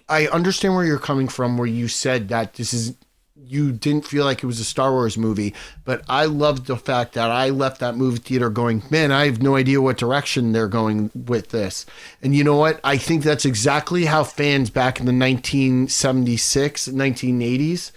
I understand where you're coming from, where you said that you didn't feel like it was a Star Wars movie, but I loved the fact that I left that movie theater going, man, I have no idea what direction they're going with this. And you know what? I think that's exactly how fans back in the 1976, 1980s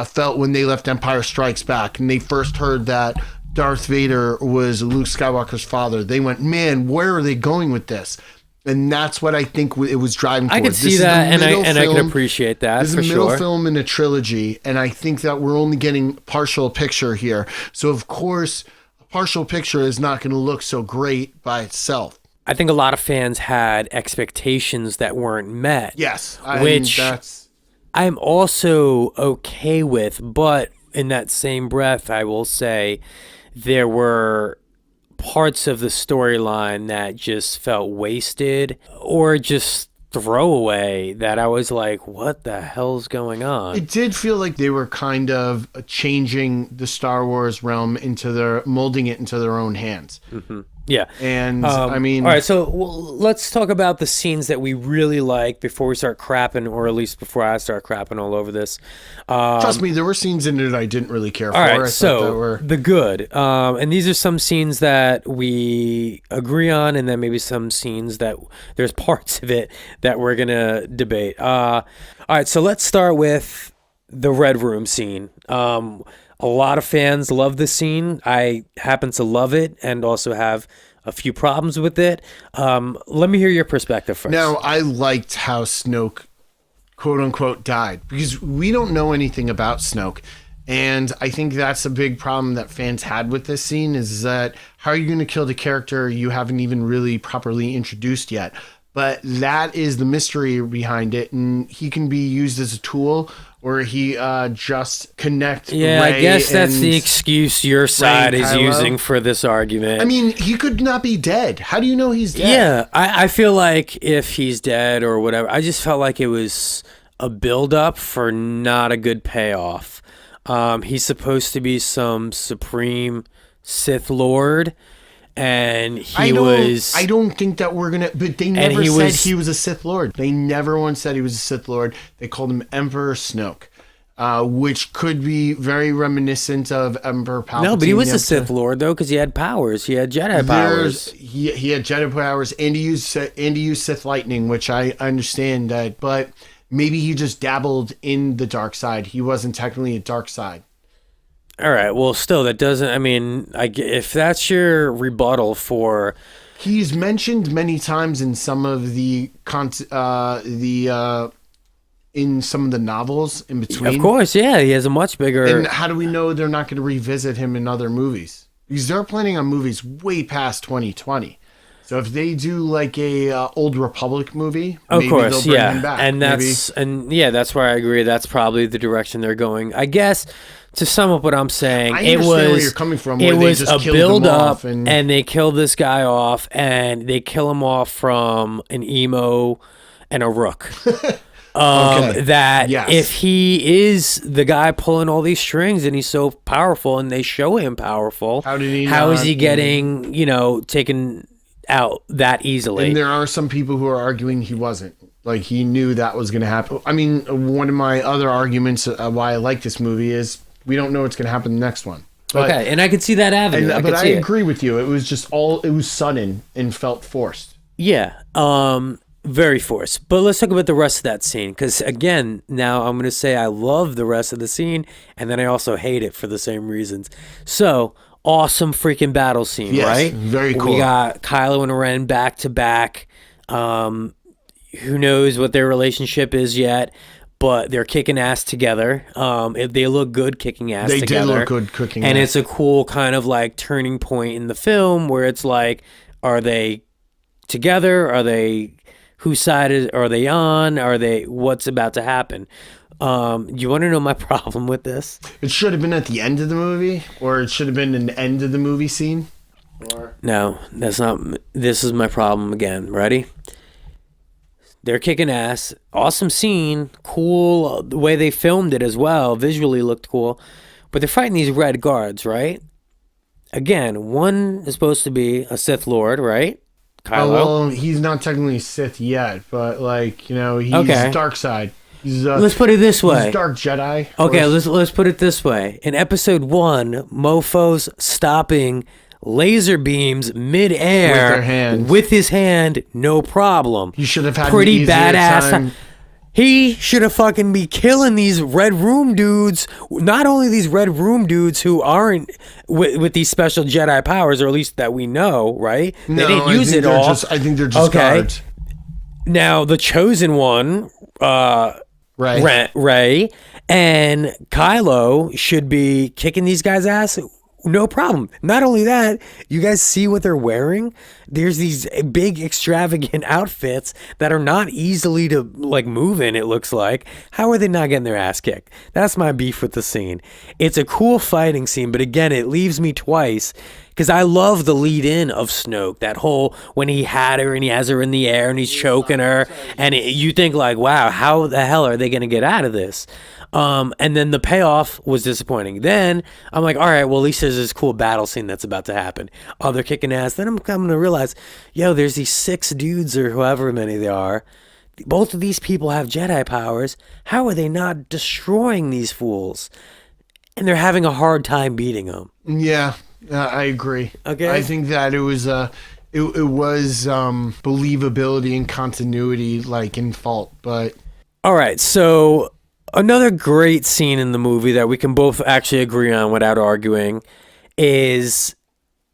felt when they left Empire Strikes Back and they first heard that Darth Vader was Luke Skywalker's father. They went, man, where are they going with this? And that's what I think it was driving towards. I could see that, and I can appreciate that, this for is a sure. middle film in a trilogy, and I think that we're only getting partial picture here. So, of course, a partial picture is not going to look so great by itself. I think a lot of fans had expectations that weren't met. Yes. Which I'm also okay with, but in that same breath, I will say there were parts of the storyline that just felt wasted or just throwaway that I was like, what the hell's going on? It did feel like they were kind of changing the Star Wars realm molding it into their own hands. Mm-hmm. Yeah. And I mean, all right, so let's talk about the scenes that we really like before we start crapping, or at least before I start crapping all over this. Trust me, there were scenes in it I didn't really care for. All right, so the good. And these are some scenes that we agree on, and then maybe some scenes that there's parts of it that we're going to debate. All right, so let's start with the Red Room scene. A lot of fans love this scene. I happen to love it and also have a few problems with it. Let me hear your perspective first. Now, I liked how Snoke, quote unquote, died because we don't know anything about Snoke. And I think that's a big problem that fans had with this scene is that how are you going to kill the character you haven't even really properly introduced yet? But that is the mystery behind it. And he can be used as a tool or he just connect Yeah, Rey I guess that's the excuse your side is Kylo. Using for this argument. I mean, he could not be dead. How do you know he's dead? Yeah, I feel like if he's dead or whatever, I just felt like it was a build-up for not a good payoff. He's supposed to be some supreme Sith Lord, and I don't think that we're gonna. But they never said he was a Sith Lord. They never once said he was a Sith Lord. They called him Emperor Snoke, which could be very reminiscent of Emperor Palpatine. No, but he was a Sith Lord though, because he had powers. He had Jedi powers. He had Jedi powers, and he used Sith lightning, which I understand that. But maybe he just dabbled in the dark side. He wasn't technically a dark side. All right. Well, still, that doesn't. I mean, if that's your rebuttal for, he's mentioned many times in some of in some of the novels in between. Of course, yeah, he has a much bigger. And how do we know they're not going to revisit him in other movies? Because they're planning on movies way past 2020. So if they do like a Old Republic movie, Of maybe course, they'll bring him back. and that's where I agree. That's probably the direction they're going. I guess to sum up what I'm saying, I understand where you're coming from. Where it they was just a killed build him up, off and they kill this guy off, and they kill him off from an emo and a rook. Okay. That Yes. if he is the guy pulling all these strings and he's so powerful, and they show him powerful, How did he how is not- he getting taken out that easily? And there are some people who are arguing he wasn't. Like, he knew that was going to happen. I mean, one of my other arguments why I like this movie is we don't know what's going to happen in the next one. But, Okay, and I could see that avenue. But I see it. agree with you. It was just it was sudden and felt forced. Yeah, very forced. But let's talk about the rest of that scene, because again, now I'm going to say I love the rest of the scene, and then I also hate it for the same reasons. So, awesome freaking battle scene, Yes, right? very cool. We got Kylo and Ren back to back. Who knows what their relationship is yet, but they're kicking ass together. They look good kicking ass They together. did look good cooking And ass. it's a cool kind of like turning point in the film where it's like, are they together? Are they, whose side are they on? What's about to happen? You want to know my problem with this? It should have been at the end of the movie, or it should have been an end of the movie scene. No, that's not. This is my problem again. Ready? They're kicking ass. Awesome scene. Cool. The way they filmed it as well. Visually looked cool. But they're fighting these red guards, right? Again, one is supposed to be a Sith Lord, right? Kylo. Oh, well, he's not technically Sith yet, but he's Okay. dark side. He's Let's put it this way. he's dark Jedi. Okay, Or- let's put it this way. In episode 1, Mofo's stopping laser beams midair With their hands. with his hand, no problem. He should have had pretty an easier badass. time. He should have fucking be killing these Red Room dudes. Not only these Red Room dudes who aren't with these special Jedi powers, or at least that we know, right? No, they didn't I use think it they're all. I think they're just guards. Now the chosen one, Right. Ray and Kylo should be kicking these guys' ass. No problem. Not only that, you guys see what they're wearing? There's these big extravagant outfits that are not easily to like move in, it looks like. How are they not getting their ass kicked? That's my beef with the scene. It's a cool fighting scene, but again, it leaves me twice because I love the lead in of Snoke. That whole when he had her and he has her in the air and he's choking her, and you think like, wow, how the hell are they going to get out of this? And then the payoff was disappointing. Then I'm like, all right, well, at least there's this cool battle scene that's about to happen. Oh, they're kicking ass. Then I'm coming to realize, there's these 6 dudes or however many they are. Both of these people have Jedi powers. How are they not destroying these fools? And they're having a hard time beating them. Yeah, I agree. Okay. I think that it was believability and continuity like in fault, but All right, so another great scene in the movie that we can both actually agree on without arguing is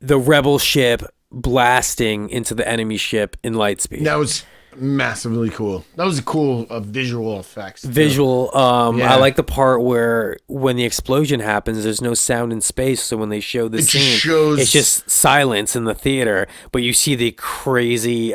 the rebel ship blasting into the enemy ship in light speed. that was massively cool. That was a cool visual effects. Visual. Yeah. I like the part where when the explosion happens, there's no sound in space. So when they show the It just scene, shows- it's just silence in the theater. But you see the crazy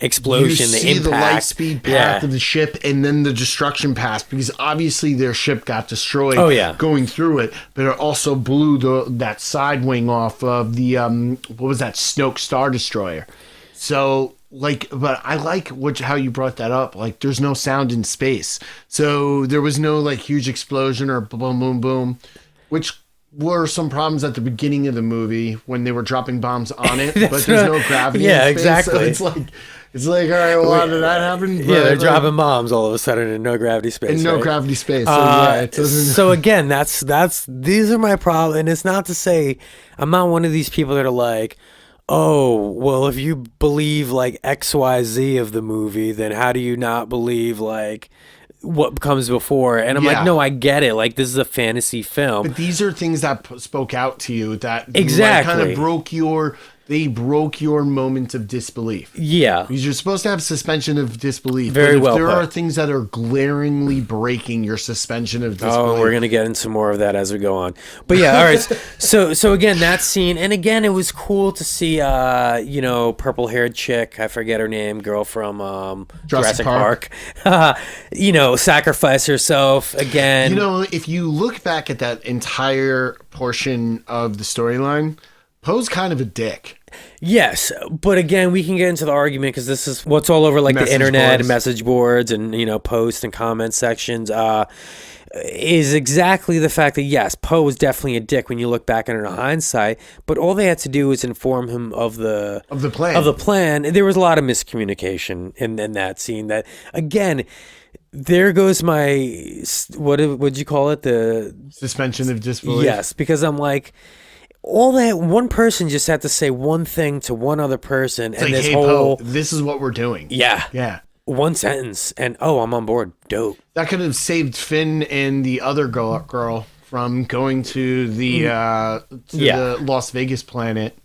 explosion, You the see impact. the light speed path Yeah. of the ship and then the destruction path, because obviously their ship got destroyed going through it, but it also blew that side wing off of the what was that, Snoke Star Destroyer. So but I like how you brought that up. Like, there's no sound in space, so there was no like huge explosion or boom boom boom, which were some problems at the beginning of the movie when they were dropping bombs on it, but there's no gravity. Yeah, in space, exactly. So it's like, all right, well, how did that happen? Yeah, they're dropping bombs all of a sudden in no gravity space. in no right? gravity space. So yeah, it doesn't. So again, these are my problems, and it's not to say I'm not one of these people that are like, oh, well, if you believe like XYZ of the movie, then how do you not believe like what comes before? And I'm Yeah. like, no, I get it. Like, this is a fantasy film. But these are things that spoke out to you that Exactly. kind of broke your they broke your moment of disbelief. Yeah. Because you're supposed to have suspension of disbelief. Very but if well there put. are things that are glaringly breaking your suspension of disbelief. Oh, we're gonna get into more of that as we go on. But yeah, all right. So again, that scene, and again, it was cool to see, purple-haired chick. I forget her name, girl from Jurassic Park. Sacrifice herself again. If you look back at that entire portion of the storyline, Poe's kind of a dick. Yes, but again, we can get into the argument because this is what's all over the internet and message boards and post and comment sections. Is exactly the fact that yes, Poe was definitely a dick when you look back on it in hindsight. But all they had to do was inform him of the plan. There was a lot of miscommunication in that scene. That again, there goes my what'd you call it? The suspension of disbelief. Yes, because I'm like. All that one person just had to say one thing to one other person, it's and like, this hey, whole Poe, this is what we're doing. Yeah. One sentence, and I'm on board. Dope. That could have saved Finn and the other girl from going to the the Las Vegas planet.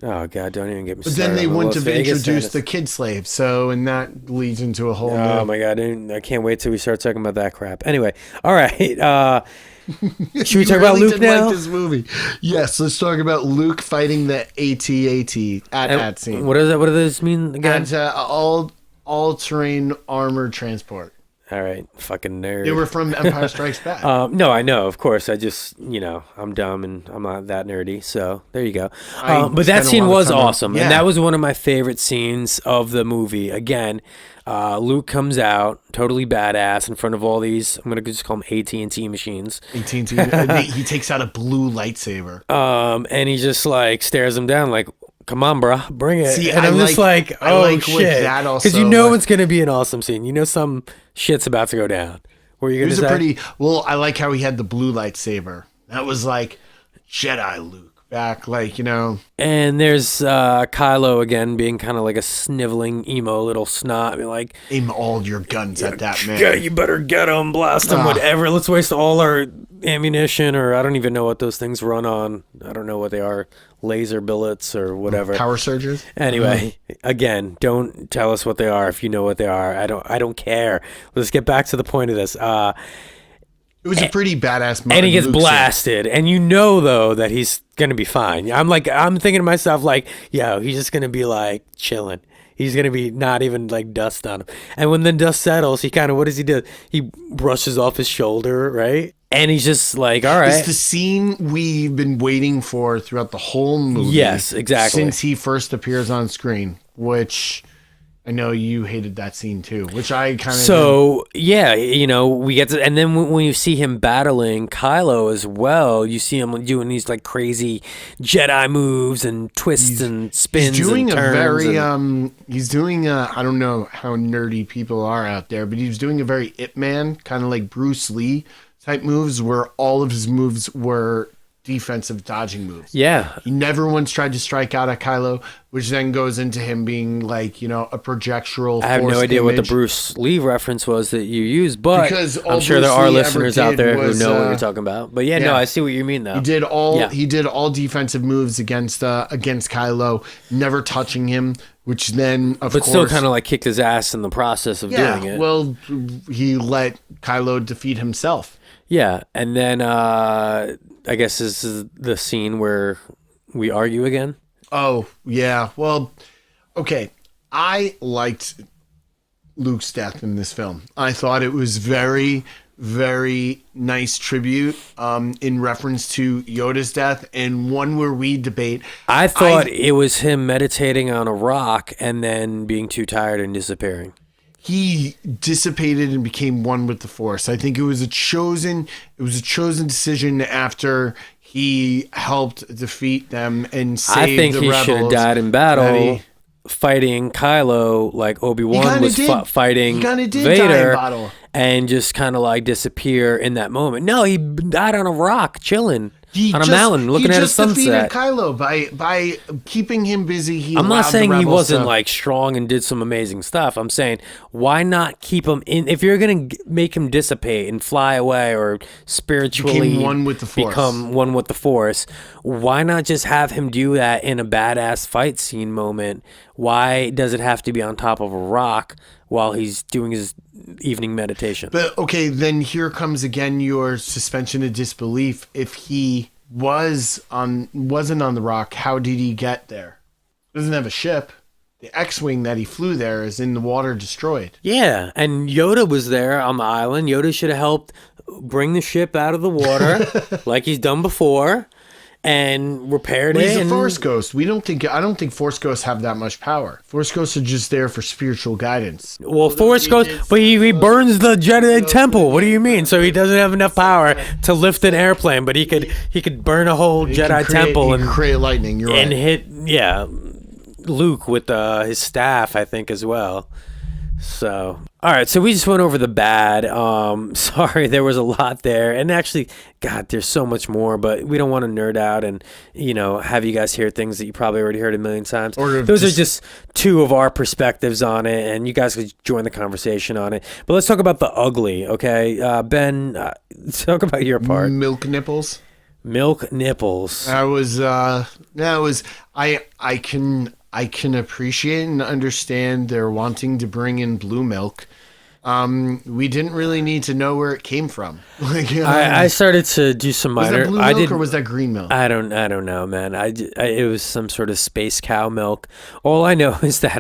Oh God, don't even get me started. started. But then they wouldn't have introduced Vegas. the kid slave, and that leads into a whole. Oh my God, I can't wait till we start talking about that crap. Anyway, all right. Should we talk about Luke now? Like this movie. Yes, let's talk about Luke fighting the AT-AT scene. What is that? What does this mean again? And all-terrain armored transport. All right, fucking nerd. They were from Empire Strikes Back. No, I know, of course. I just, I'm dumb and I'm not that nerdy. So there you go. But that scene was awesome. Yeah. And that was one of my favorite scenes of the movie. Again, Luke comes out totally badass in front of all these, I'm going to just call them AT&T machines. AT&T. He takes out a blue lightsaber. And he just stares them down like, come on, bro, bring it. See, and I'm just like, oh shit. Because it's going to be an awesome scene. Some shit's about to go down. What are you going to say? I like how he had the blue lightsaber. That was like Jedi Luke back, And there's Kylo again being kind of like a sniveling emo little snot. Like, aim all your guns at that man. Yeah, you better get him, blast him, whatever. Let's waste all our ammunition, or I don't even know what those things run on. I don't know what they are. Laser billets or whatever. Power surges. Anyway, again, don't tell us what they are if you know what they are. I don't care. Let's get back to the point of this. It was a pretty badass moment. And he gets blasted. And though, that he's going to be fine. I'm thinking to myself, he's just going to be, chilling. He's going to be not even, dust on him. And when the dust settles, he kind of, what does he do? He brushes off his shoulder, right? And he's just all right. It's the scene we've been waiting for throughout the whole movie. Yes, exactly. Since he first appears on screen, which I know you hated that scene too, which I kind of. So, yeah, we get to, and then when you see him battling Kylo as well, you see him doing these crazy Jedi moves and twists and spins. He's doing and turns he's doing I don't know how nerdy people are out there, but he's doing a very Ip Man, kind of like Bruce Lee type moves, where all of his moves were defensive dodging moves. Yeah. He never once tried to strike out at Kylo, which then goes into him being a projectural. I have no idea what the Bruce Lee reference was that you used, but I'm sure there are listeners out there who know what you're talking about. But no, I see what you mean though. He did all defensive moves against Kylo, never touching him, which then but still kind of kicked his ass in the process of doing it. Well, he let Kylo defeat himself. Yeah, and then I guess this is the scene where we argue again. Oh, yeah. Well, okay. I liked Luke's death in this film. I thought it was very, very nice tribute in reference to Yoda's death, and one where we debate. I thought it was him meditating on a rock and then being too tired and disappearing. He dissipated and became one with the Force. I think it was a chosen decision after he helped defeat them and save the rebels. I think he should have died in battle fighting Kylo like Obi-Wan was fighting Vader and just kind of disappear in that moment. No, he died on a rock chilling. on a mountain looking at a sunset. He just defeated Kylo by keeping him busy. I'm not saying he wasn't like strong and did some amazing stuff. I'm saying why not keep him in? If you're gonna make him dissipate and fly away or spiritually become one with the Force, why not just have him do that in a badass fight scene moment? Why does it have to be on top of a rock while he's doing his evening meditation? But okay, then here comes again your suspension of disbelief. If he wasn't on the rock, how did he get there? He doesn't have a ship. The X-wing that he flew there is in the water, destroyed. Yeah, and Yoda was there on the island. Yoda should have helped bring the ship out of the water like he's done before and repaired it. He's a Force ghost. I don't think Force ghosts have that much power. Force ghosts are just there for spiritual guidance. Well, Force ghost, but he burns the Jedi temple. What do you mean? So he doesn't have enough power to lift an airplane, but he could burn a whole Jedi temple and create lightning. You're right. And hit Luke with his staff, I think, as well. So, all right. So we just went over the bad. Sorry, there was a lot there, and actually, God, there's so much more. But we don't want to nerd out and have you guys hear things that you probably already heard a million times. Those are just two of our perspectives on it, and you guys could join the conversation on it. But let's talk about the ugly, okay? Ben, talk about your part. Milk nipples. Milk nipples. I can appreciate and understand they're wanting to bring in blue milk. We didn't really need to know where it came from. I started to do some minor. Was that blue milk or was that green milk? I don't know, man. It was some sort of space cow milk. All I know is that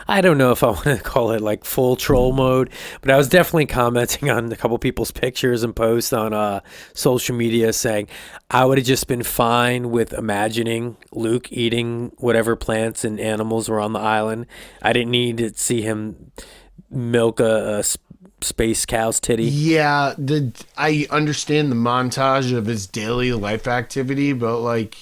I don't know if I want to call it like full troll mode, but I was definitely commenting on a couple people's pictures and posts on social media saying I would have just been fine with imagining Luke eating whatever plants and animals were on the island. I didn't need to see him milk a space cow's titty. Yeah, I understand the montage of his daily life activity, but like,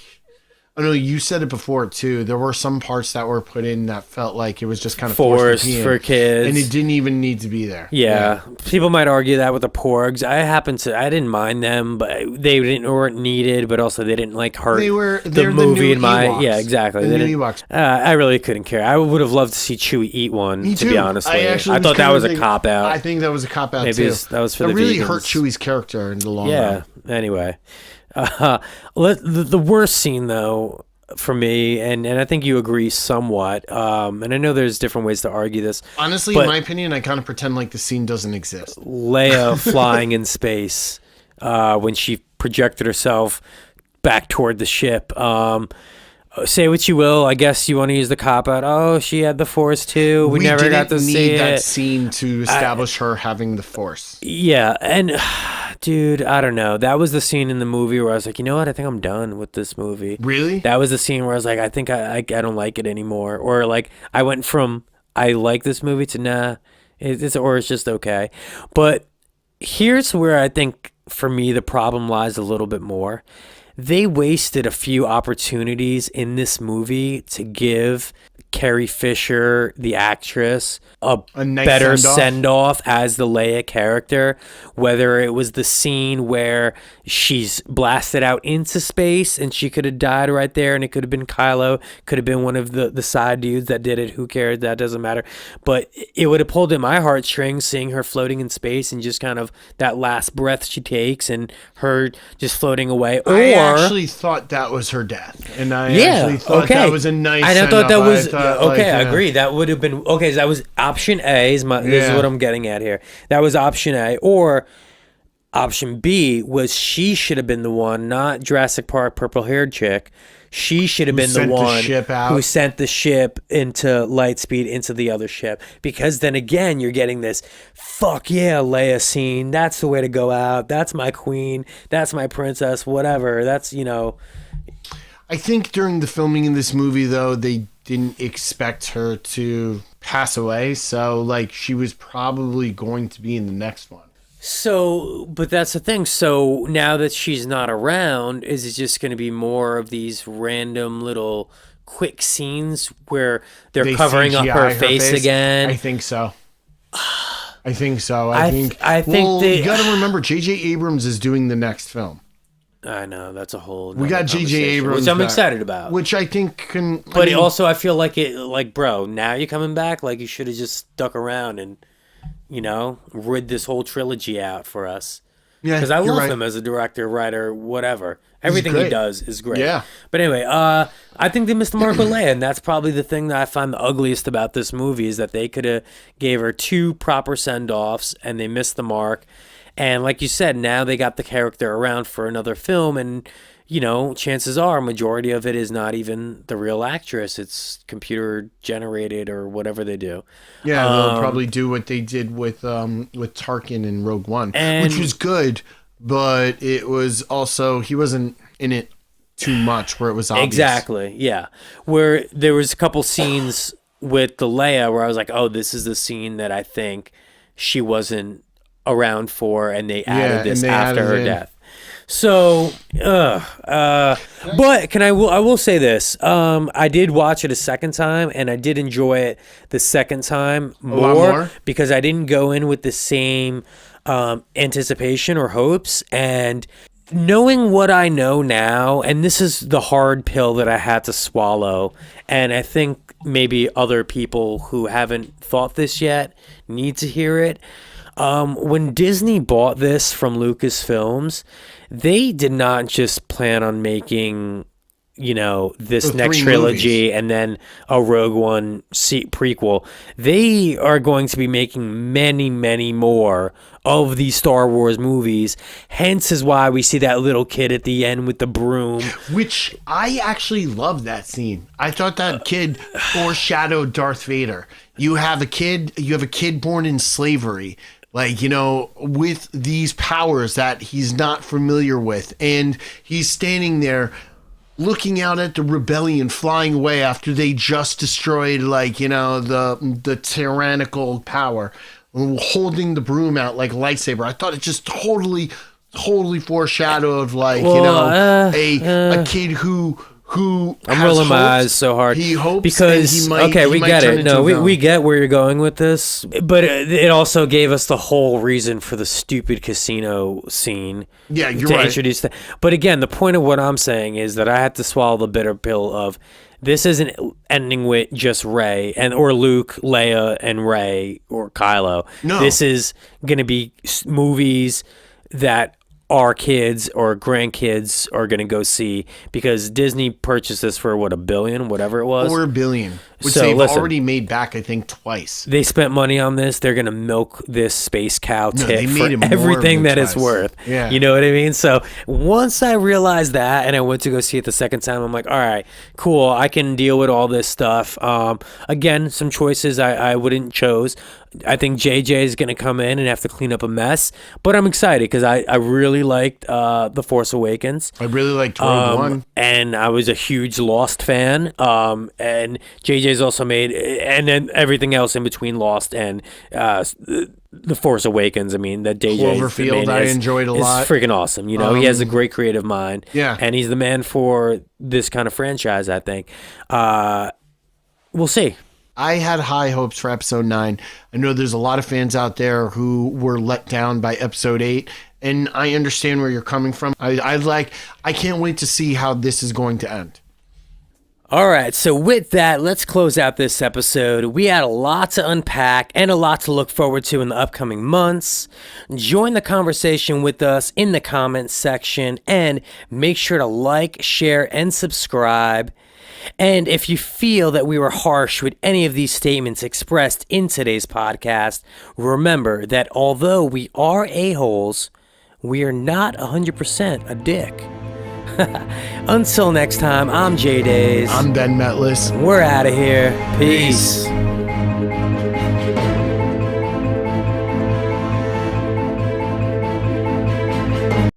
I know you said it before too. There were some parts that were put in that felt like it was just kind of forced for kids, and it didn't even need to be there. Yeah, people might argue that with the porgs. I didn't mind them, but they weren't needed. But also, they didn't like hurt the movie in my Ewoks. Yeah, exactly. The new Ewoks. I really couldn't care. I would have loved to see Chewie eat one. Me too. To be honest, I thought that was a cop out. I think that was a cop out too. That was for the really vegans. Hurt Chewie's character in the long run. Yeah. Anyway, the worst scene though, for me, and I think you agree somewhat, and I know there's different ways to argue this. Honestly, in my opinion, I kind of pretend like the scene doesn't exist. Leia flying in space when she projected herself back toward the ship. Say what you will, I guess you want to use the cop out. Oh, she had the Force too. We never got to see it. We didn't need that scene to establish her having the Force. Yeah, and dude, I don't know. That was the scene in the movie where I was like, you know what? I think I'm done with this movie. Really? That was the scene where I was like, I think I don't like it anymore. Or like, I went from I like this movie to nah, it's just okay. But here's where I think for me the problem lies a little bit more. They wasted a few opportunities in this movie to give Carrie Fisher, the actress, a nice better send-off as the Leia character, whether it was the scene where she's blasted out into space and she could have died right there and it could have been Kylo, could have been one of the side dudes that did it, who cares, that doesn't matter, but it would have pulled at my heartstrings seeing her floating in space and just kind of that last breath she takes and her just floating away. I actually thought that was her death, and I actually thought that was a nice I thought that was okay, I agree. That would have been okay. So that was option A. This is what I'm getting at here. That was option A, or option B was she should have been the one, not Jurassic Park purple-haired chick. She should have been the one who sent the ship into Lightspeed into the other ship. Because then again, you're getting this fuck yeah Leia scene. That's the way to go out. That's my queen. That's my princess. Whatever. That's I think during the filming in this movie, though, they didn't expect her to pass away. So, like, she was probably going to be in the next one. So, but that's the thing. So now that she's not around, is it just going to be more of these random little quick scenes where they're covering up her face again? I think so. I think so. I think you got to remember, J.J. Abrams is doing the next film. I know that's a whole. We got J.J. Abrams, which I'm back, excited about. which I think can. But also, I feel like, bro, now you're coming back. Like, you should have just stuck around and, rid this whole trilogy out for us. Yeah, because I love right. him as a director, writer, whatever. Everything he does is great. Yeah. But anyway, I think they missed the mark with Leia, and that's probably the thing that I find the ugliest about this movie is that they could have gave her 2 proper send-offs, and they missed the mark. And like you said, now they got the character around for another film, and chances are majority of it is not even the real actress. It's computer generated or whatever they do. Yeah, they'll probably do what they did with Tarkin in Rogue One, which was good, but it was also he wasn't in it too much where it was obvious. Exactly, yeah. Where there was a couple scenes with the Leia where I was like, oh, this is the scene that I think she wasn't around for, and they added this after her death. So, but I will say this. I did watch it a second time, and I did enjoy it the second time more because I didn't go in with the same anticipation or hopes. And knowing what I know now, and this is the hard pill that I had to swallow, and I think maybe other people who haven't thought this yet need to hear it. When Disney bought this from Lucasfilms, they did not just plan on making, this next trilogy and then a Rogue One prequel. They are going to be making many, many more of these Star Wars movies. Hence is why we see that little kid at the end with the broom. Which I actually love that scene. I thought that kid foreshadowed Darth Vader. You have a kid born in slavery. With these powers that he's not familiar with. And he's standing there looking out at the rebellion flying away after they just destroyed, the tyrannical power, holding the broom out like a lightsaber. I thought it just totally foreshadowed, a kid who I'm rolling my eyes so hard. He hopes because we get it. No, we get where you're going with this, but it also gave us the whole reason for the stupid casino scene. Yeah, you're right. Introduce that. But again, the point of what I'm saying is that I had to swallow the bitter pill of this isn't ending with just Rey or Luke, Leia, and Rey or Kylo. No, this is going to be movies that our kids or grandkids are going to go see because Disney purchased this for $1 billion, whatever it was. $4 billion, which they've already made back, I think, twice. They spent money on this. They're going to milk this space cow tit for everything that it's worth. Yeah. You know what I mean? So once I realized that and I went to go see it the second time, I'm like, all right, cool. I can deal with all this stuff. Again, some choices I wouldn't chose. I think JJ is going to come in and have to clean up a mess, but I'm excited because I really liked The Force Awakens. I really liked Rogue One. And I was a huge Lost fan. And JJ's also made, and then everything else in between Lost and The Force Awakens. I mean, that JJ Cloverfield, I enjoyed a lot. It's freaking awesome. He has a great creative mind. Yeah. And he's the man for this kind of franchise, I think. We'll see. I had high hopes for episode 9. I know there's a lot of fans out there who were let down by episode 8, and I understand where you're coming from. I can't wait to see how this is going to end. All right, so with that, let's close out this episode. We had a lot to unpack and a lot to look forward to in the upcoming months. Join the conversation with us in the comments section, and make sure to like, share, and subscribe. And if you feel that we were harsh with any of these statements expressed in today's podcast, remember that although we are a-holes, we are not 100% a dick. Until next time, I'm J Days. I'm Ben Metlis. We're out of here. Peace.